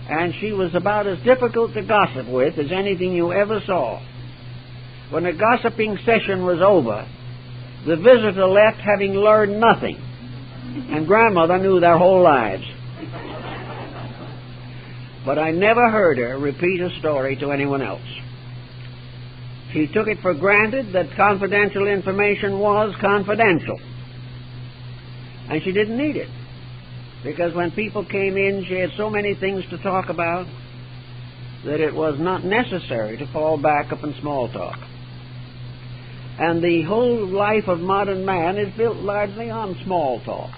And she was about as difficult to gossip with as anything you ever saw. When the gossiping session was over, the visitor left having learned nothing. And grandmother knew their whole lives. But I never heard her repeat a story to anyone else. She took it for granted that confidential information was confidential. And she didn't need it. Because when people came in, she had so many things to talk about that it was not necessary to fall back upon small talk. And the whole life of modern man is built largely on small talk.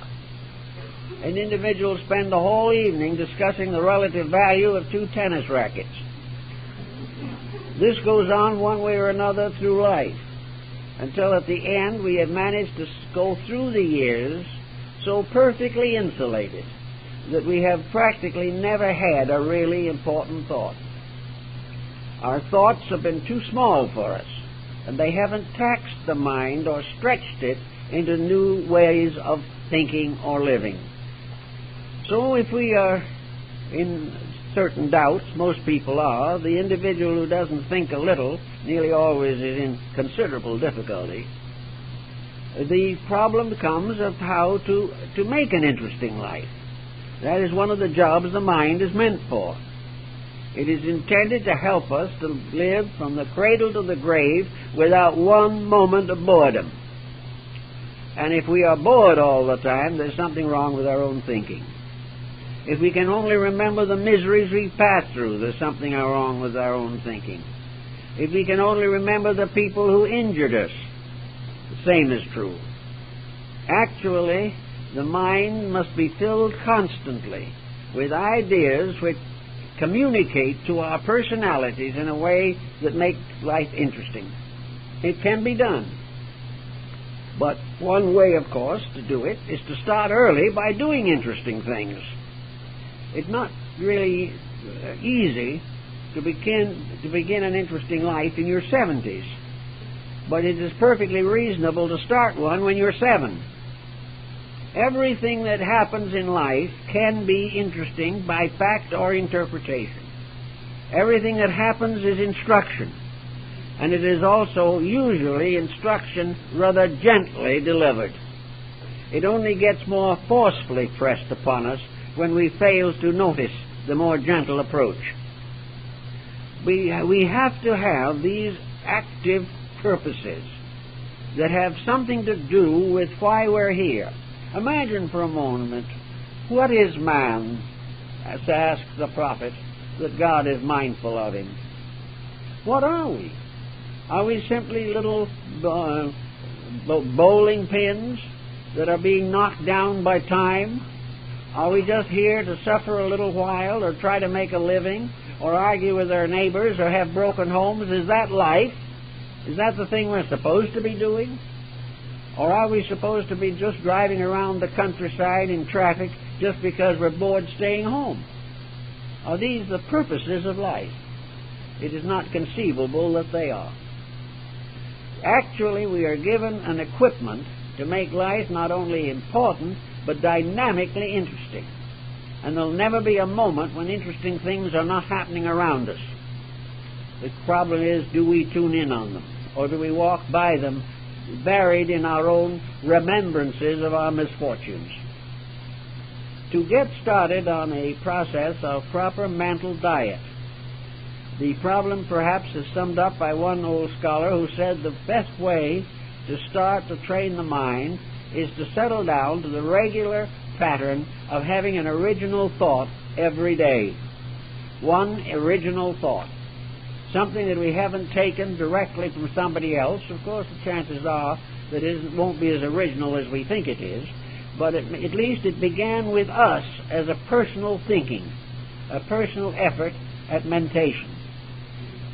An individual spends the whole evening discussing the relative value of two tennis rackets. This goes on one way or another through life, until at the end we have managed to go through the years so perfectly insulated that we have practically never had a really important thought. Our thoughts have been too small for us, and they haven't taxed the mind or stretched it into new ways of thinking or living. So if we are in certain doubts, most people are, the individual who doesn't think a little nearly always is in considerable difficulty. The problem comes of how to make an interesting life. That is one of the jobs the mind is meant for. It is intended to help us to live from the cradle to the grave without one moment of boredom. And if we are bored all the time, there's something wrong with our own thinking. If we can only remember the miseries we've passed through, there's something wrong with our own thinking. If we can only remember the people who injured us, the same is true. Actually, the mind must be filled constantly with ideas which communicate to our personalities in a way that makes life interesting. It can be done. But one way, of course, to do it is to start early by doing interesting things. It's not really easy to begin an interesting life in your 70s, but it is perfectly reasonable to start one when you're 7. Everything that happens in life can be interesting by fact or interpretation. Everything that happens is instruction, and it is also usually instruction rather gently delivered. It only gets more forcefully pressed upon us when we fail to notice the more gentle approach. We have to have these active purposes that have something to do with why we're here. Imagine for a moment, what is man, as asks the prophet, that God is mindful of him? What are we? Are we simply little bowling pins that are being knocked down by time? Are we just here to suffer a little while, or try to make a living, or argue with our neighbors, or have broken homes? Is that life? Is that the thing we're supposed to be doing? Or are we supposed to be just driving around the countryside in traffic just because we're bored staying home? Are these the purposes of life? It is not conceivable that they are. Actually, we are given an equipment to make life not only important, but dynamically interesting. And there'll never be a moment when interesting things are not happening around us. The problem is, do we tune in on them? Or do we walk by them, buried in our own remembrances of our misfortunes? To get started on a process of proper mental diet, the problem perhaps is summed up by one old scholar who said the best way to start to train the mind is to settle down to the regular pattern of having an original thought every day. One original thought. Something that we haven't taken directly from somebody else. Of course, the chances are that it won't be as original as we think it is, but at least it began with us as a personal thinking, a personal effort at mentation.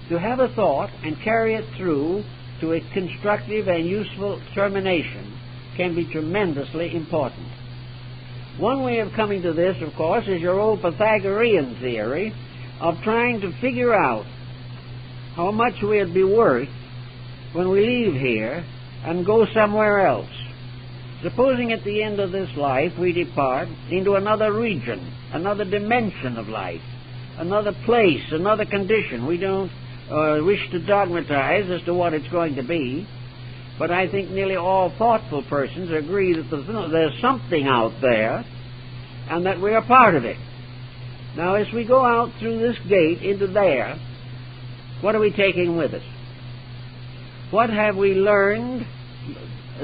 To have a thought and carry it through to a constructive and useful termination can be tremendously important. One way of coming to this, of course, is your old Pythagorean theory of trying to figure out how much we'd be worth when we leave here and go somewhere else. Supposing at the end of this life we depart into another region, another dimension of life, another place, another condition. We don't wish to dogmatize as to what it's going to be, but I think nearly all thoughtful persons agree that there's something out there and that we're a part of it. Now, as we go out through this gate into there, what are we taking with us? What have we learned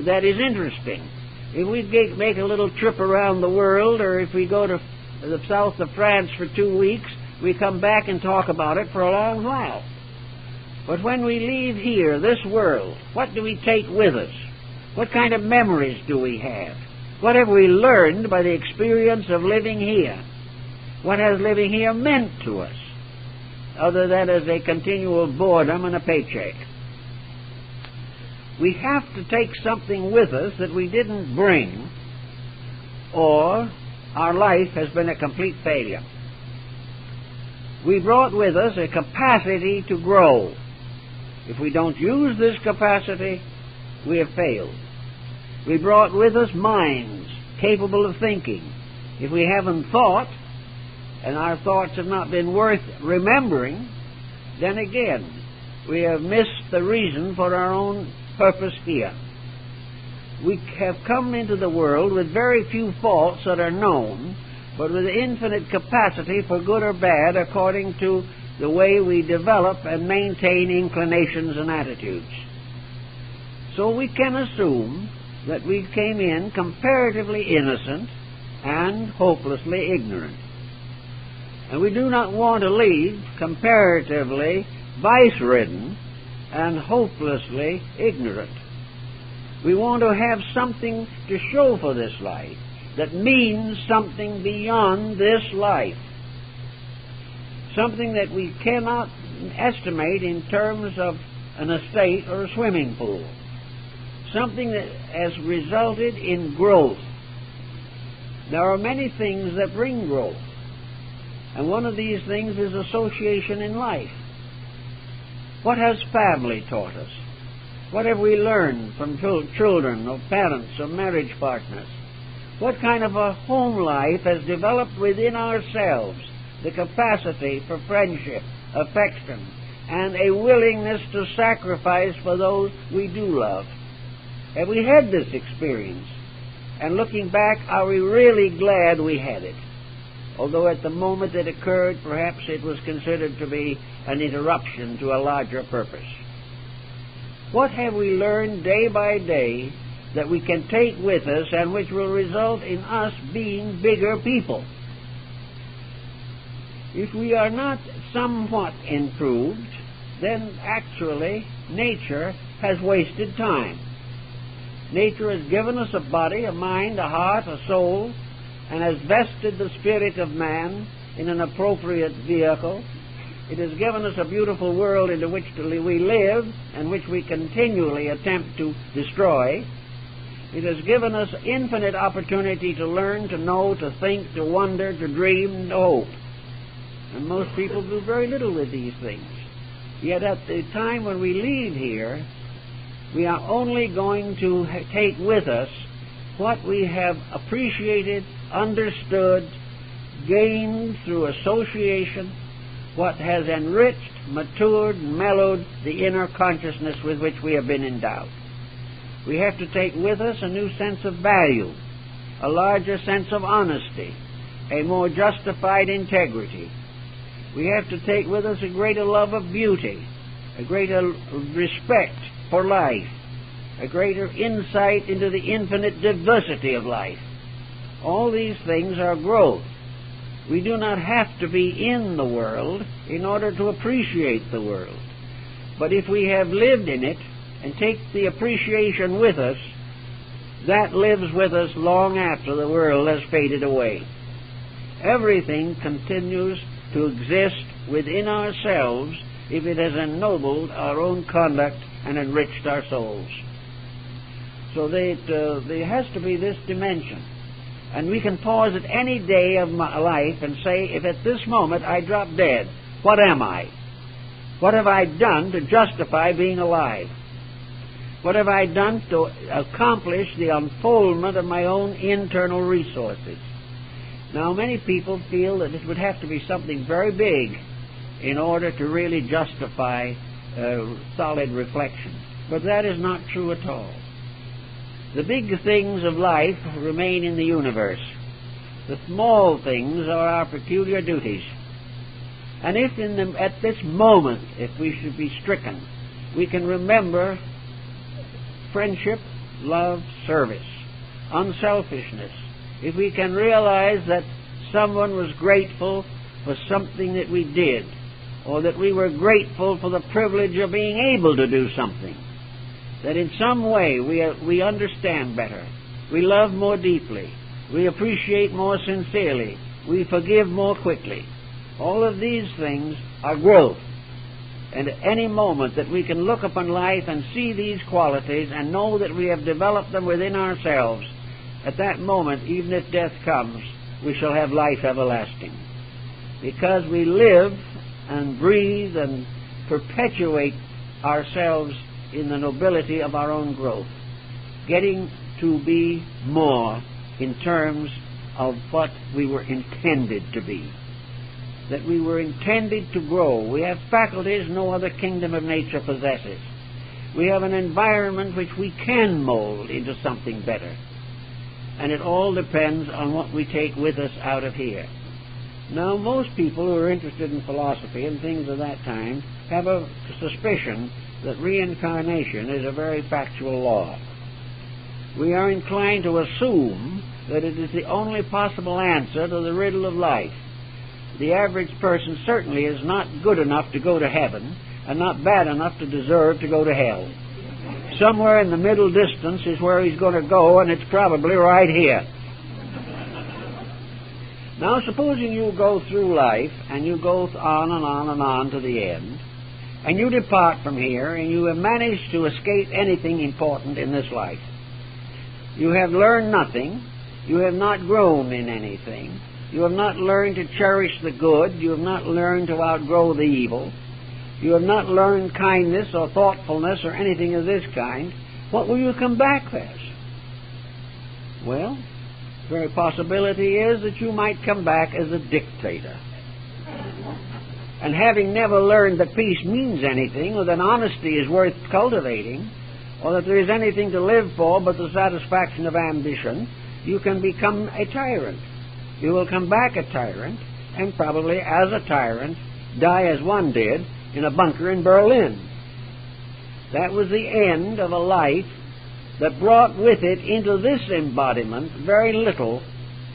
that is interesting? If we make a little trip around the world, or if we go to the south of France for 2 weeks, we come back and talk about it for a long while. But when we leave here, this world, what do we take with us? What kind of memories do we have? What have we learned by the experience of living here? What has living here meant to us, other than as a continual boredom and a paycheck? We have to take something with us that we didn't bring, or our life has been a complete failure. We brought with us a capacity to grow. If we don't use this capacity, we have failed. We brought with us minds capable of thinking. If we haven't thought, and our thoughts have not been worth remembering, then again, we have missed the reason for our own purpose here. We have come into the world with very few faults that are known, but with infinite capacity for good or bad according to the way we develop and maintain inclinations and attitudes. So we can assume that we came in comparatively innocent and hopelessly ignorant. And we do not want to leave comparatively vice-ridden and hopelessly ignorant. We want to have something to show for this life that means something beyond this life. Something that we cannot estimate in terms of an estate or a swimming pool. Something that has resulted in growth. There are many things that bring growth. And one of these things is association in life. What has family taught us? What have we learned from children or parents or marriage partners? What kind of a home life has developed within ourselves the capacity for friendship, affection, and a willingness to sacrifice for those we do love? Have we had this experience? And looking back, are we really glad we had it? Although at the moment it occurred, perhaps it was considered to be an interruption to a larger purpose. What have we learned day by day that we can take with us and which will result in us being bigger people? If we are not somewhat improved, then actually nature has wasted time. Nature has given us a body, a mind, a heart, a soul, and has vested the spirit of man in an appropriate vehicle. It has given us a beautiful world into which we live and which we continually attempt to destroy. It has given us infinite opportunity to learn, to know, to think, to wonder, to dream, to hope. And most people do very little with these things. Yet at the time when we leave here, we are only going to take with us what we have appreciated, understood, gained through association, what has enriched, matured, mellowed the inner consciousness with which we have been endowed. We have to take with us a new sense of value, a larger sense of honesty, a more justified integrity. We have to take with us a greater love of beauty, a greater respect for life, a greater insight into the infinite diversity of life. All these things are growth. We do not have to be in the world in order to appreciate the world. But if we have lived in it and take the appreciation with us, that lives with us long after the world has faded away. Everything continues to exist within ourselves if it has ennobled our own conduct and enriched our souls. So there has to be this dimension. And we can pause at any day of my life and say, if at this moment I drop dead, what am I? What have I done to justify being alive? What have I done to accomplish the unfoldment of my own internal resources? Now, many people feel that it would have to be something very big in order to really justify solid reflection. But that is not true at all. The big things of life remain in the universe. The small things are our peculiar duties. And if at this moment, if we should be stricken, we can remember friendship, love, service, unselfishness, if we can realize that someone was grateful for something that we did, or that we were grateful for the privilege of being able to do something, that in some way we understand better, we love more deeply, we appreciate more sincerely, we forgive more quickly. All of these things are growth. And at any moment that we can look upon life and see these qualities and know that we have developed them within ourselves, at that moment, even if death comes, we shall have life everlasting. Because we live and breathe and perpetuate ourselves in the nobility of our own growth, getting to be more in terms of what we were intended to be. That we were intended to grow. We have faculties no other kingdom of nature possesses. We have an environment which we can mold into something better. And it all depends on what we take with us out of here. Now, most people who are interested in philosophy and things of that time have a suspicion that reincarnation is a very factual law. We are inclined to assume that it is the only possible answer to the riddle of life. the average person certainly is not good enough to go to heaven and not bad enough to deserve to go to hell. Somewhere in the middle distance is where he's going to go, and it's probably right here. Now, supposing you go through life, and you go on and on and on to the end, and you depart from here, and you have managed to escape anything important in this life. You have learned nothing. You have not grown in anything. You have not learned to cherish the good. You have not learned to outgrow the evil. You have not learned kindness or thoughtfulness or anything of this kind. What will you come back as? Well, the very possibility is that you might come back as a dictator. And having never learned that peace means anything, or that honesty is worth cultivating, or that there is anything to live for but the satisfaction of ambition, you can become a tyrant. You will come back a tyrant, and probably as a tyrant, die as one did in a bunker in Berlin. That was the end of a life that brought with it into this embodiment very little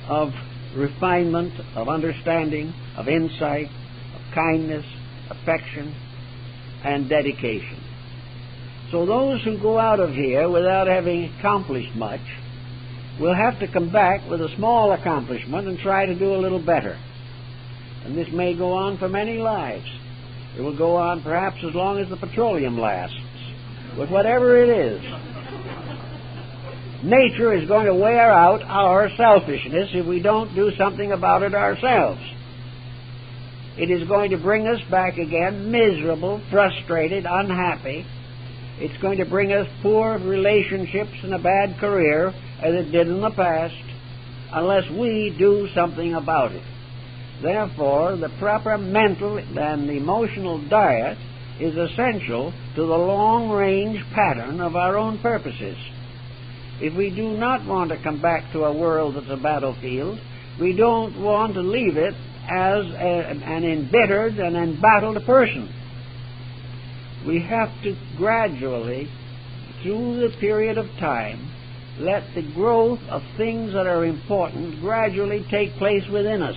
of refinement, of understanding, of insight, of kindness, affection, and dedication. So those who go out of here without having accomplished much will have to come back with a small accomplishment and try to do a little better. And this may go on for many lives. It will go on perhaps as long as the petroleum lasts. But whatever it is, nature is going to wear out our selfishness if we don't do something about it ourselves. It is going to bring us back again miserable, frustrated, unhappy. It's going to bring us poor relationships and a bad career, as it did in the past, unless we do something about it. Therefore, the proper mental and emotional diet is essential to the long-range pattern of our own purposes. If we do not want to come back to a world that's a battlefield, we don't want to leave it as an embittered and embattled person. We have to gradually, through the period of time, let the growth of things that are important gradually take place within us.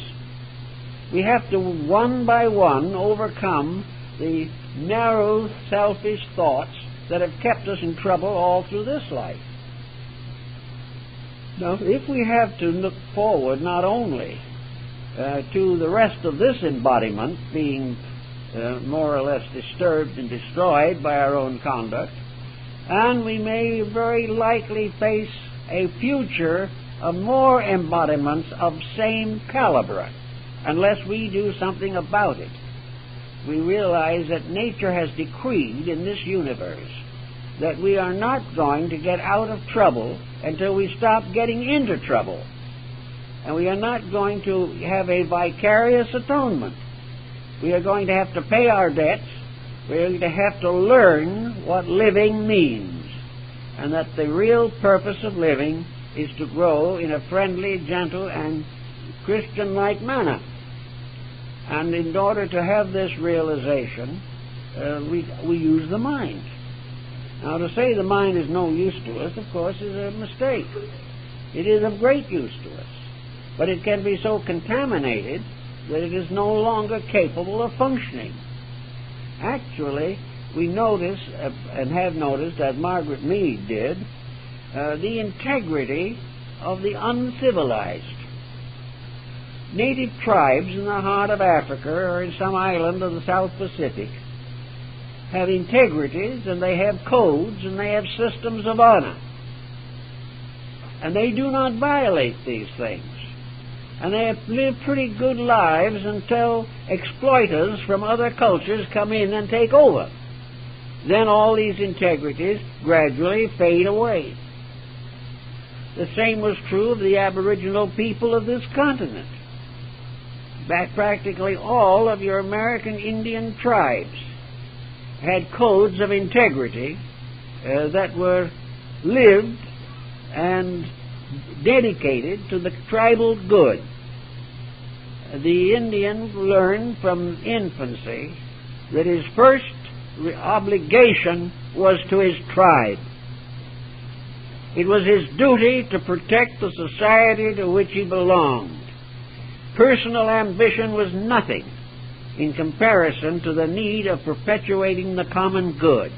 We have to, one by one, overcome the narrow, selfish thoughts that have kept us in trouble all through this life. Now, if we have to look forward not only to the rest of this embodiment being more or less disturbed and destroyed by our own conduct, and we may very likely face a future of more embodiments of same caliber unless we do something about it. We realize that nature has decreed in this universe that we are not going to get out of trouble until we stop getting into trouble. And we are not going to have a vicarious atonement. We are going to have to pay our debts. We are going to have to learn what living means, and that the real purpose of living is to grow in a friendly, gentle, and Christian-like manner. And in order to have this realization, we use the mind. Now, to say the mind is no use to us, of course, is a mistake. It is of great use to us. But it can be so contaminated that it is no longer capable of functioning. Actually, we notice, and have noticed, as Margaret Mead did, the integrity of the uncivilized. Native tribes in the heart of Africa or in some island of the South Pacific have integrities, and they have codes, and they have systems of honor. And they do not violate these things. And they have lived pretty good lives until exploiters from other cultures come in and take over. Then all these integrities gradually fade away. The same was true of the Aboriginal people of this continent. That practically all of your American Indian tribes had codes of integrity that were lived and dedicated to the tribal good. The Indian learned from infancy that his first obligation was to his tribe. It was his duty to protect the society to which he belonged. Personal ambition was nothing in comparison to the need of perpetuating the common good.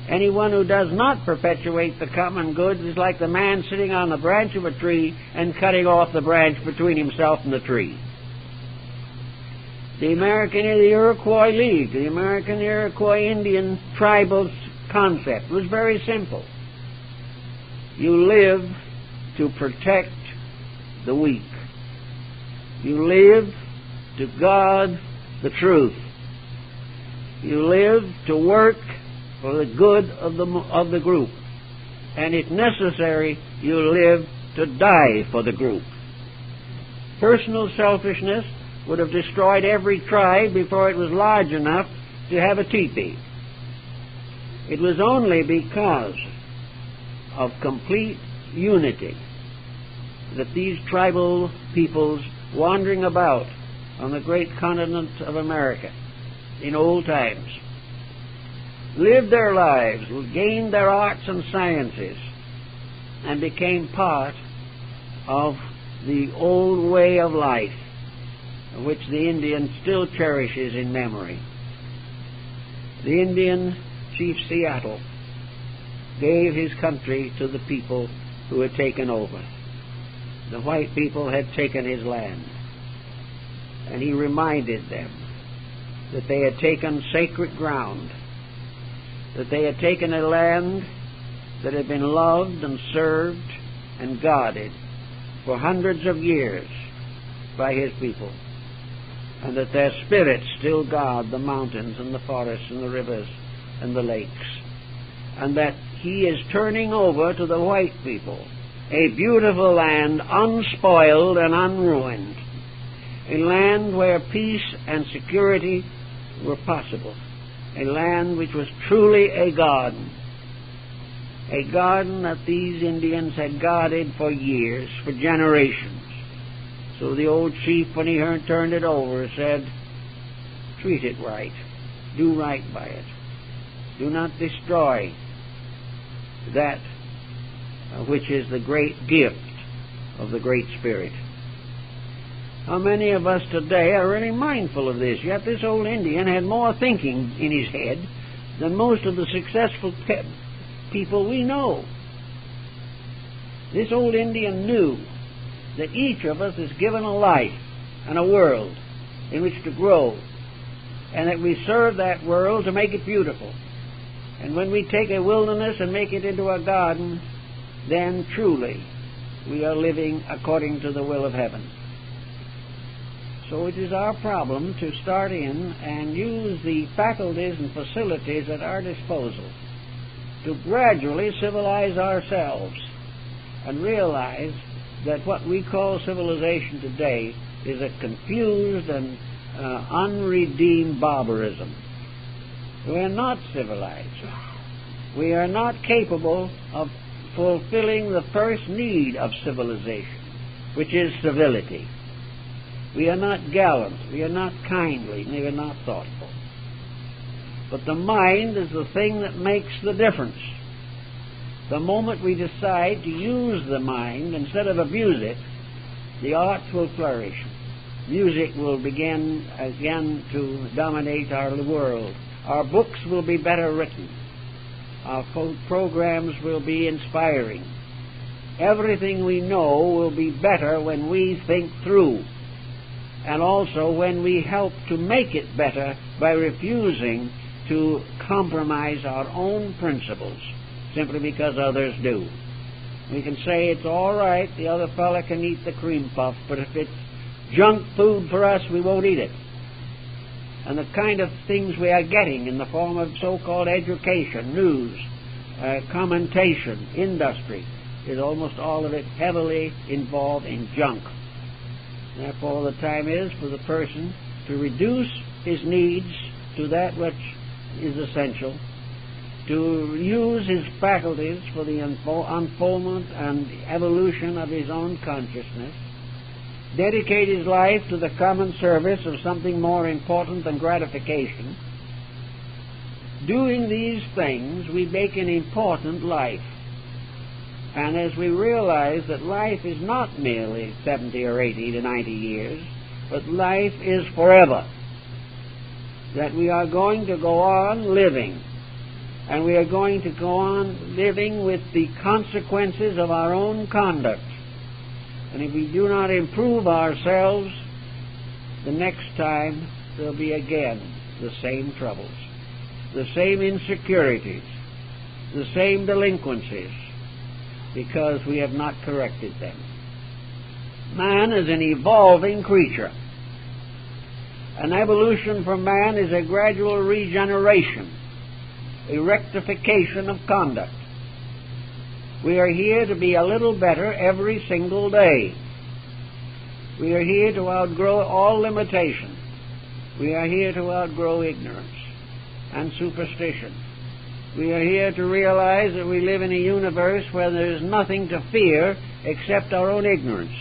Anyone who does not perpetuate the common good is like the man sitting on the branch of a tree and cutting off the branch between himself and the tree. The Iroquois League, the American Iroquois Indian tribal concept was very simple. You live to protect the weak. You live to guard the truth. You live to work for the good of the group. And if necessary, you live to die for the group. Personal selfishness would have destroyed every tribe before it was large enough to have a teepee. It was only because of complete unity that these tribal peoples wandering about on the great continent of America in old times lived their lives, gained their arts and sciences, and became part of the old way of life which the Indian still cherishes in memory. The Indian chief Seattle gave his country to the people who had taken over. The white people had taken his land, and he reminded them that they had taken sacred ground, that they had taken a land that had been loved and served and guarded for hundreds of years by his people, and that their spirits still guard the mountains and the forests and the rivers and the lakes, and that he is turning over to the white people a beautiful land, unspoiled and unruined, a land where peace and security were possible, a land which was truly a garden that these Indians had guarded for years, for generations. So the old chief, when he turned it over, said, treat it right, do right by it, do not destroy that which is the great gift of the Great Spirit. How many of us today are really mindful of this? Yet this old Indian had more thinking in his head than most of the successful people we know. This old Indian knew that each of us is given a life and a world in which to grow, and that we serve that world to make it beautiful. And when we take a wilderness and make it into a garden, then truly we are living according to the will of heaven. So it is our problem to start in and use the faculties and facilities at our disposal to gradually civilize ourselves and realize that what we call civilization today is a confused and unredeemed barbarism. We are not civilized. We are not capable of fulfilling the first need of civilization, which is civility. We are not gallant, we are not kindly, we are not thoughtful. But the mind is the thing that makes the difference. The moment we decide to use the mind instead of abuse it, the arts will flourish. Music will begin again to dominate our world. Our books will be better written. Our programs will be inspiring. Everything we know will be better when we think through, and also when we help to make it better by refusing to compromise our own principles simply because others do. We can say it's all right, the other fella can eat the cream puff, but if it's junk food for us, we won't eat it. And the kind of things we are getting in the form of so-called education, news, commentation, industry, is almost all of it heavily involved in junk. Therefore, the time is for the person to reduce his needs to that which is essential, to use his faculties for the unfoldment and evolution of his own consciousness, dedicate his life to the common service of something more important than gratification. Doing these things, we make an important life. And as we realize that life is not merely 70 or 80 to 90 years, but life is forever. That we are going to go on living, and we are going to go on living with the consequences of our own conduct. And if we do not improve ourselves, the next time there'll be again the same troubles, the same insecurities, the same delinquencies, because we have not corrected them. Man is an evolving creature. An evolution for man is a gradual regeneration, a rectification of conduct. We are here to be a little better every single day. We are here to outgrow all limitation. We are here to outgrow ignorance and superstition. We are here to realize that we live in a universe where there is nothing to fear except our own ignorance.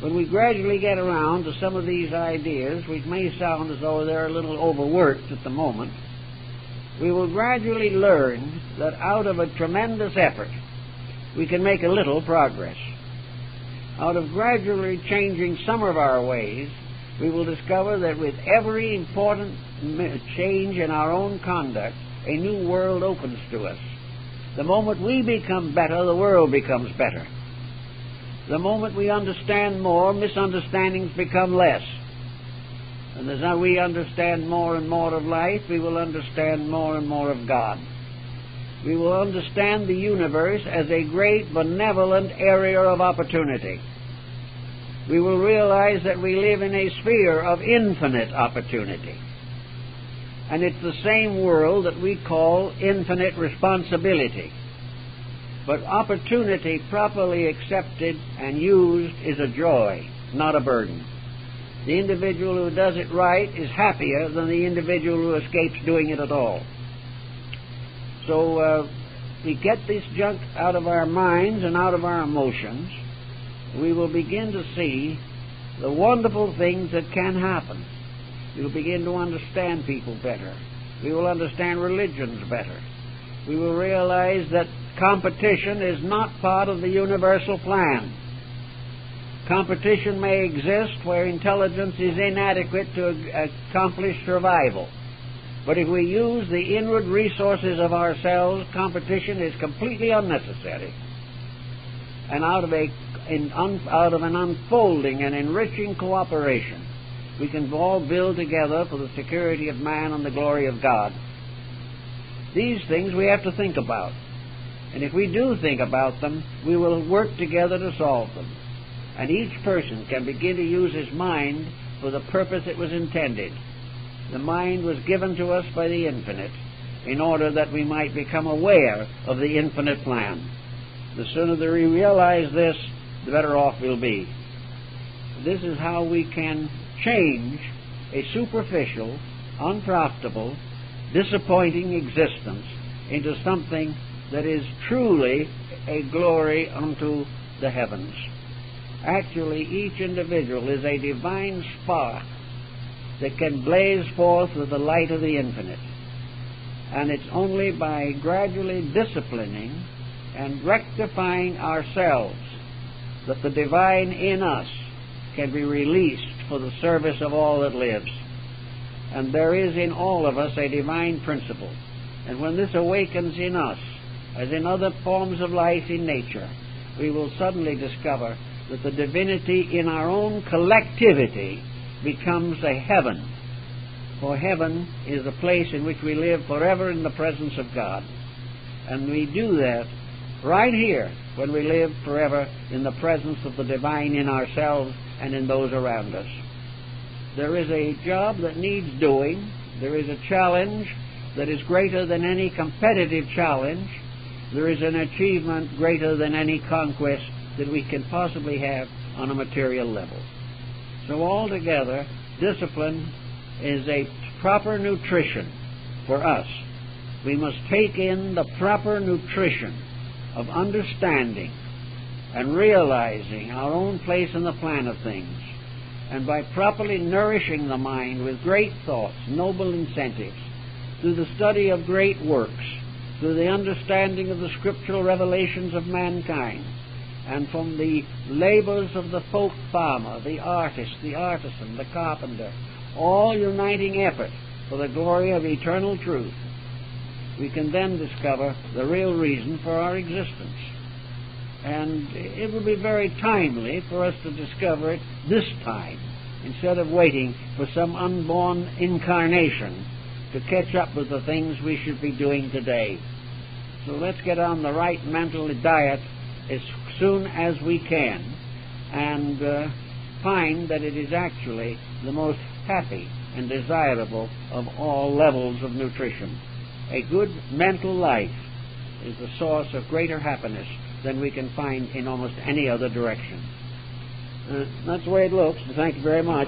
When we gradually get around to some of these ideas, which may sound as though they're a little overworked at the moment, we will gradually learn that out of a tremendous effort, we can make a little progress. Out of gradually changing some of our ways, we will discover that with every important change in our own conduct, a new world opens to us. The moment we become better, the world becomes better. The moment we understand more, misunderstandings become less. And as we understand more and more of life, we will understand more and more of God. We will understand the universe as a great benevolent area of opportunity. We will realize that we live in a sphere of infinite opportunity. And it's the same world that we call infinite responsibility. But opportunity properly accepted and used is a joy, not a burden. The individual who does it right is happier than the individual who escapes doing it at all. So we get this junk out of our minds and out of our emotions, we will begin to see the wonderful things that can happen. We will begin to understand people better. We will understand religions better. We will realize that competition is not part of the universal plan. Competition may exist where intelligence is inadequate to accomplish survival. But if we use the inward resources of ourselves, competition is completely unnecessary. And out of an unfolding and enriching cooperation, we can all build together for the security of man and the glory of God. These things we have to think about. And if we do think about them, we will work together to solve them. And each person can begin to use his mind for the purpose it was intended. The mind was given to us by the infinite in order that we might become aware of the infinite plan. The sooner that we realize this, the better off we'll be. This is how we can change a superficial, unprofitable, disappointing existence into something that is truly a glory unto the heavens. Actually, each individual is a divine spark that can blaze forth with the light of the infinite. And it's only by gradually disciplining and rectifying ourselves that the divine in us can be released for the service of all that lives. And there is in all of us a divine principle. And when this awakens in us, as in other forms of life in nature, we will suddenly discover that the divinity in our own collectivity becomes a heaven. For heaven is a place in which we live forever in the presence of God. And we do that right here when we live forever in the presence of the divine in ourselves and in those around us. There is a job that needs doing. There is a challenge that is greater than any competitive challenge. There is an achievement greater than any conquest that we can possibly have on a material level. So altogether, discipline is a proper nutrition for us. We must take in the proper nutrition of understanding and realizing our own place in the plan of things. And by properly nourishing the mind with great thoughts, noble incentives, through the study of great works, through the understanding of the scriptural revelations of mankind, and from the labors of the folk farmer, the artist, the artisan, the carpenter, all uniting effort for the glory of eternal truth, we can then discover the real reason for our existence. And it will be very timely for us to discover it this time, instead of waiting for some unborn incarnation to catch up with the things we should be doing today. So let's get on the right mental diet as soon as we can and find that it is actually the most happy and desirable of all levels of nutrition. A good mental life is the source of greater happiness than we can find in almost any other direction. That's the way it looks. Thank you very much.